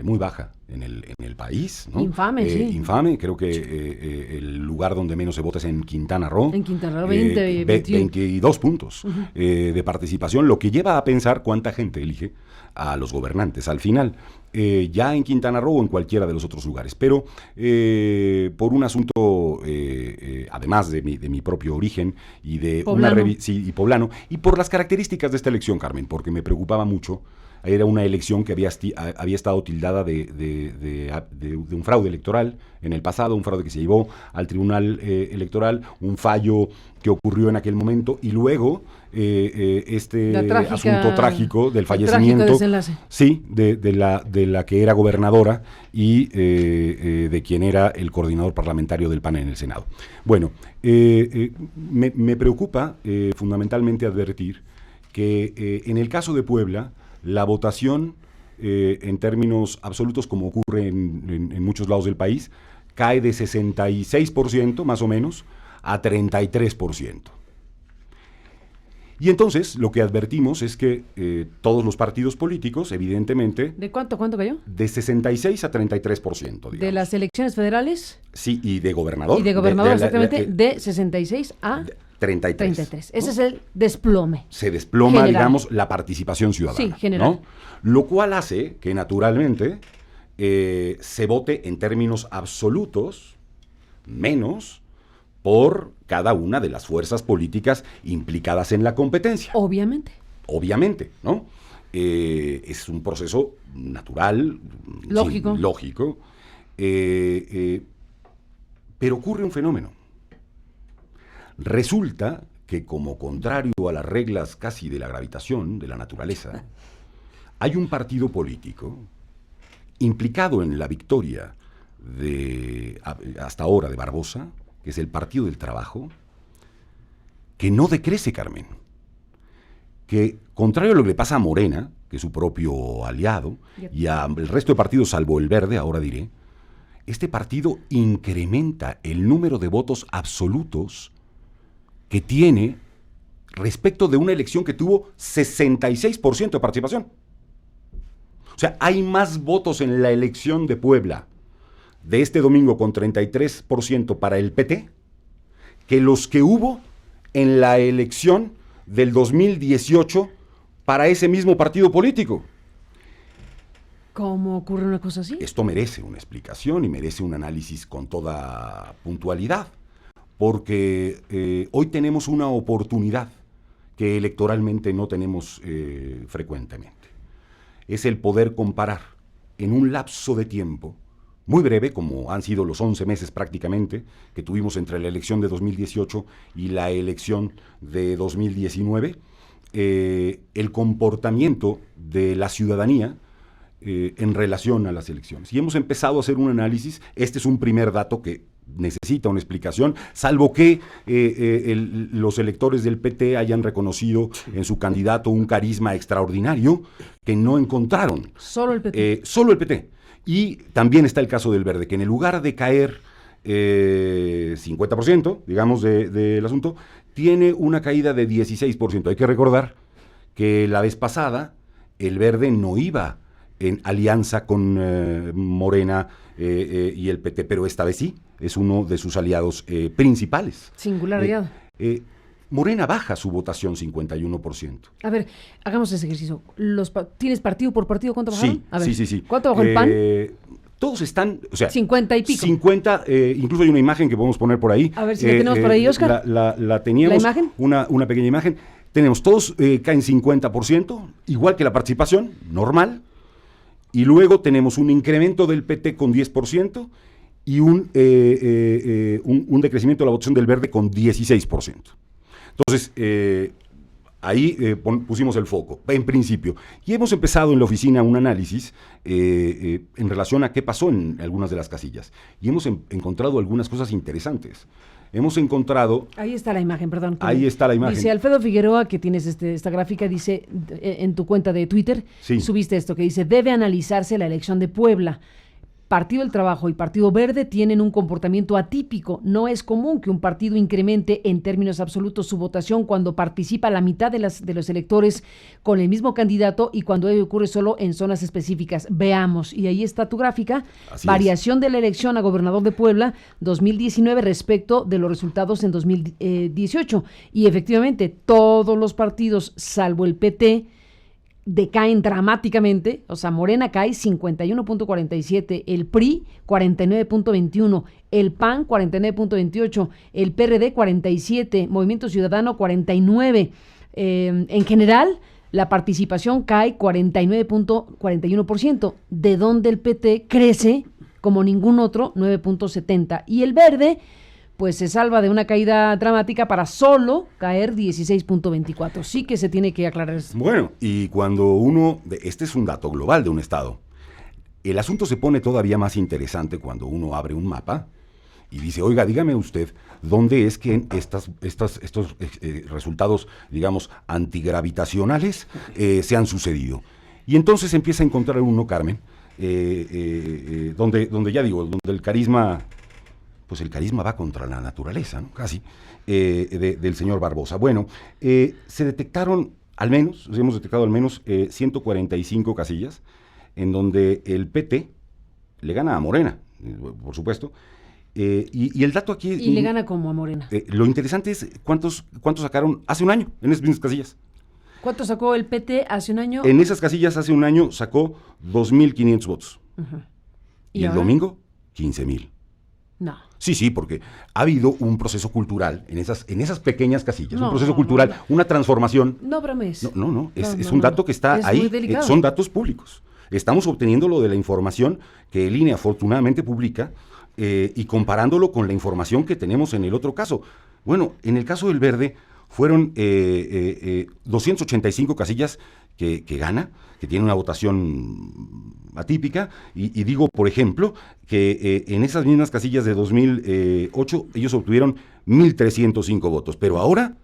muy baja en el país, ¿no? Infame, sí. Infame, creo que el lugar donde menos se vota es en Quintana Roo. En Quintana Roo, 22 puntos de participación, lo que lleva a pensar cuánta gente elige a los gobernantes al final, ya en Quintana Roo o en cualquiera de los otros lugares. Pero por un asunto, además de mi propio origen y de poblano. y poblano, y por las características de esta elección, Carmen, porque me preocupaba mucho. Era una elección que había estado tildada de un fraude electoral en el pasado, un fraude que se llevó al Tribunal Electoral, un fallo que ocurrió en aquel momento, y luego asunto trágico del fallecimiento, sí, de la que era gobernadora y de quien era el coordinador parlamentario del PAN en el Senado. Bueno, me preocupa fundamentalmente advertir que en el caso de Puebla, la votación, en términos absolutos, como ocurre en muchos lados del país, cae de 66% más o menos a 33%. Y entonces lo que advertimos es que todos los partidos políticos, evidentemente... ¿De cuánto cayó? De 66 a 33%, digamos. ¿De las elecciones federales? Sí, y de gobernador. Y de gobernador, exactamente, de 66 a... 33. Ese es el desplome. Se desploma, general, digamos, la participación ciudadana. Sí, general. ¿No? Lo cual hace que, naturalmente, se vote en términos absolutos menos por cada una de las fuerzas políticas implicadas en la competencia. Obviamente, ¿no? Es un proceso natural, lógico. Pero ocurre un fenómeno. Resulta que, como contrario a las reglas casi de la gravitación, de la naturaleza, hay un partido político implicado en la victoria hasta ahora de Barbosa, que es el Partido del Trabajo, que no decrece, Carmen. Que, contrario a lo que le pasa a Morena, que es su propio aliado, y al resto de partidos, salvo el Verde, ahora diré, este partido incrementa el número de votos absolutos que tiene respecto de una elección que tuvo 66% de participación. O sea, hay más votos en la elección de Puebla de este domingo con 33% para el PT que los que hubo en la elección del 2018 para ese mismo partido político. ¿Cómo ocurre una cosa así? Esto merece una explicación y merece un análisis con toda puntualidad. Porque hoy tenemos una oportunidad que electoralmente no tenemos frecuentemente. Es el poder comparar en un lapso de tiempo muy breve, como han sido los 11 meses prácticamente que tuvimos entre la elección de 2018 y la elección de 2019, el comportamiento de la ciudadanía en relación a las elecciones. Y hemos empezado a hacer un análisis. Este es un primer dato que necesita una explicación, salvo que los electores del PT hayan reconocido en su candidato un carisma extraordinario que no encontraron. Solo el PT. Solo el PT. Y también está el caso del Verde, que en el lugar de caer 50%, digamos, del asunto, tiene una caída de 16%. Hay que recordar que la vez pasada el Verde no iba en alianza con Morena y el PT, pero esta vez sí, es uno de sus aliados principales. Singular aliado. Morena baja su votación 51%. A ver, hagamos ese ejercicio. ¿Tienes partido por partido cuánto bajaron? Sí, A ver, sí. ¿Cuánto bajó el PAN? Todos están, o sea... 50 y pico. 50, incluso hay una imagen que podemos poner por ahí. A ver si la tenemos por ahí, Oscar. La teníamos. ¿La imagen? Una pequeña imagen. Tenemos, todos caen 50%, igual que la participación, normal. Y luego tenemos un incremento del PT con 10% y un decrecimiento de la votación del Verde con 16%. Entonces, ahí pusimos el foco, en principio. Y hemos empezado en la oficina un análisis en relación a qué pasó en algunas de las casillas. Y hemos encontrado algunas cosas interesantes. Hemos encontrado... Ahí está la imagen, perdón. Ahí está la imagen. Dice Alfredo Figueroa, que tienes esta gráfica, dice en tu cuenta de Twitter, sí, subiste esto, que dice, debe analizarse la elección de Puebla. Partido del Trabajo y Partido Verde tienen un comportamiento atípico. No es común que un partido incremente en términos absolutos su votación cuando participa la mitad de los electores con el mismo candidato y cuando ello ocurre solo en zonas específicas. Veamos, y ahí está tu gráfica, Así variación de la elección a gobernador de Puebla 2019 respecto de los resultados en 2018. Y efectivamente, todos los partidos, salvo el PT, decaen dramáticamente. O sea, Morena cae 51.47, el PRI 49.21, el PAN 49.28, el PRD 47, Movimiento Ciudadano 49. En general, la participación cae 49.41%, de donde el PT crece como ningún otro, 9.70, y el Verde pues se salva de una caída dramática para solo caer 16.24. Sí que se tiene que aclarar eso. Bueno, y cuando este es un dato global de un estado, el asunto se pone todavía más interesante cuando uno abre un mapa y dice, oiga, dígame usted, ¿dónde es que estos resultados, digamos, antigravitacionales se han sucedido? Y entonces empieza a encontrar uno, Carmen, donde ya digo, donde el carisma... pues el carisma va contra la naturaleza, ¿no? Casi, del señor Barbosa. Bueno, hemos detectado al menos 145 casillas en donde el PT le gana a Morena, por supuesto, y el dato aquí... Y le gana como a Morena. Lo interesante es cuántos sacaron hace un año en esas mismas casillas. ¿Cuánto sacó el PT hace un año? En esas casillas hace un año sacó 2.500 votos. Uh-huh. ¿Y el domingo? 15,000. No. Sí, porque ha habido un proceso cultural en esas pequeñas casillas, un proceso cultural, una transformación. No bromes. No, es un dato que está es ahí, muy delicado. Son datos públicos. Estamos obteniéndolo de la información que el INE afortunadamente publica y comparándolo con la información que tenemos en el otro caso. Bueno, en el caso del Verde fueron 285 casillas que gana, que tiene una votación atípica, y digo, por ejemplo, que en esas mismas casillas de 2008 ellos obtuvieron 1.305 votos, pero ahora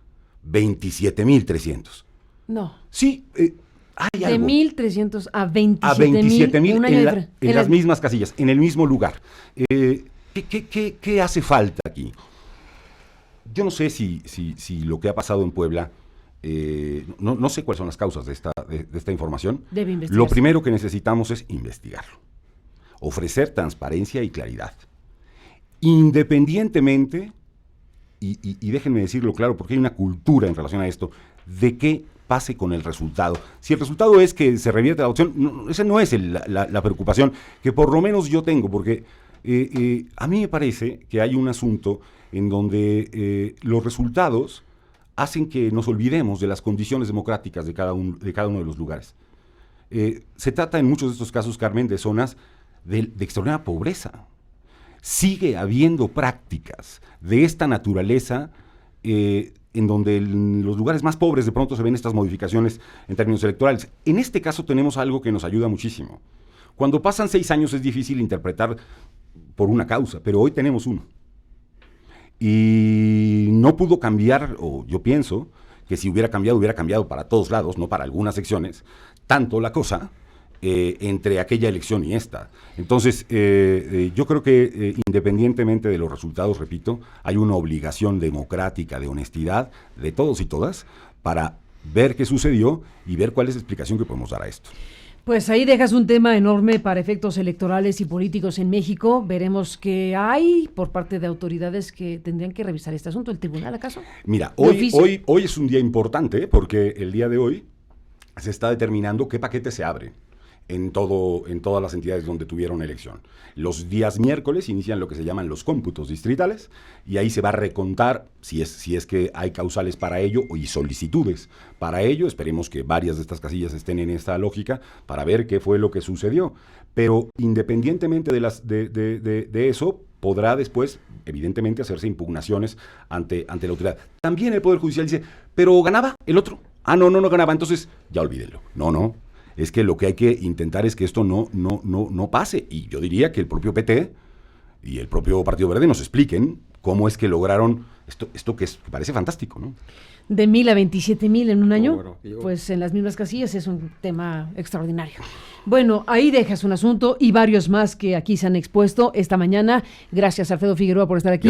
27.300. No. Sí, hay de algo. 1.300 a 27.000. A 27.000 en las mismas casillas, en el mismo lugar. ¿Qué hace falta aquí? Yo no sé si lo que ha pasado en Puebla, no sé cuáles son las causas de esta información. Debe investigarse. Lo primero que necesitamos es investigarlo, ofrecer transparencia y claridad. Independientemente, y déjenme decirlo claro, porque hay una cultura en relación a esto, de qué pase con el resultado. Si el resultado es que se revierte la votación, esa no es la preocupación que por lo menos yo tengo, porque a mí me parece que hay un asunto en donde los resultados hacen que nos olvidemos de las condiciones democráticas de cada uno de los lugares. Se trata en muchos de estos casos, Carmen, de zonas de extraordinaria pobreza. Sigue habiendo prácticas de esta naturaleza en donde en los lugares más pobres de pronto se ven estas modificaciones en términos electorales. En este caso tenemos algo que nos ayuda muchísimo. Cuando pasan 6 años es difícil interpretar por una causa, pero hoy tenemos uno. Y no pudo cambiar, o yo pienso que si hubiera cambiado para todos lados, no para algunas secciones, tanto la cosa entre aquella elección y esta. Entonces, yo creo que independientemente de los resultados, repito, hay una obligación democrática de honestidad de todos y todas para ver qué sucedió y ver cuál es la explicación que podemos dar a esto. Pues ahí dejas un tema enorme para efectos electorales y políticos en México. Veremos qué hay por parte de autoridades que tendrían que revisar este asunto. ¿El tribunal acaso? Mira, hoy es un día importante porque el día de hoy se está determinando qué paquete se abre en todas las entidades donde tuvieron elección. Los días miércoles inician lo que se llaman los cómputos distritales y ahí se va a recontar si es que hay causales para ello y solicitudes para ello. Esperemos que varias de estas casillas estén en esta lógica para ver qué fue lo que sucedió. Pero independientemente de eso, podrá después, evidentemente, hacerse impugnaciones ante la autoridad. También el Poder Judicial dice, pero ganaba el otro. No ganaba, entonces ya olvídenlo. No. Es que lo que hay que intentar es que esto no pase. Y yo diría que el propio PT y el propio Partido Verde nos expliquen cómo es que lograron esto que parece fantástico, ¿no? De 1,000 a 27,000 en un año, bueno, pues en las mismas casillas es un tema extraordinario. Bueno, ahí dejas un asunto y varios más que aquí se han expuesto esta mañana. Gracias, Alfredo Figueroa, por estar aquí.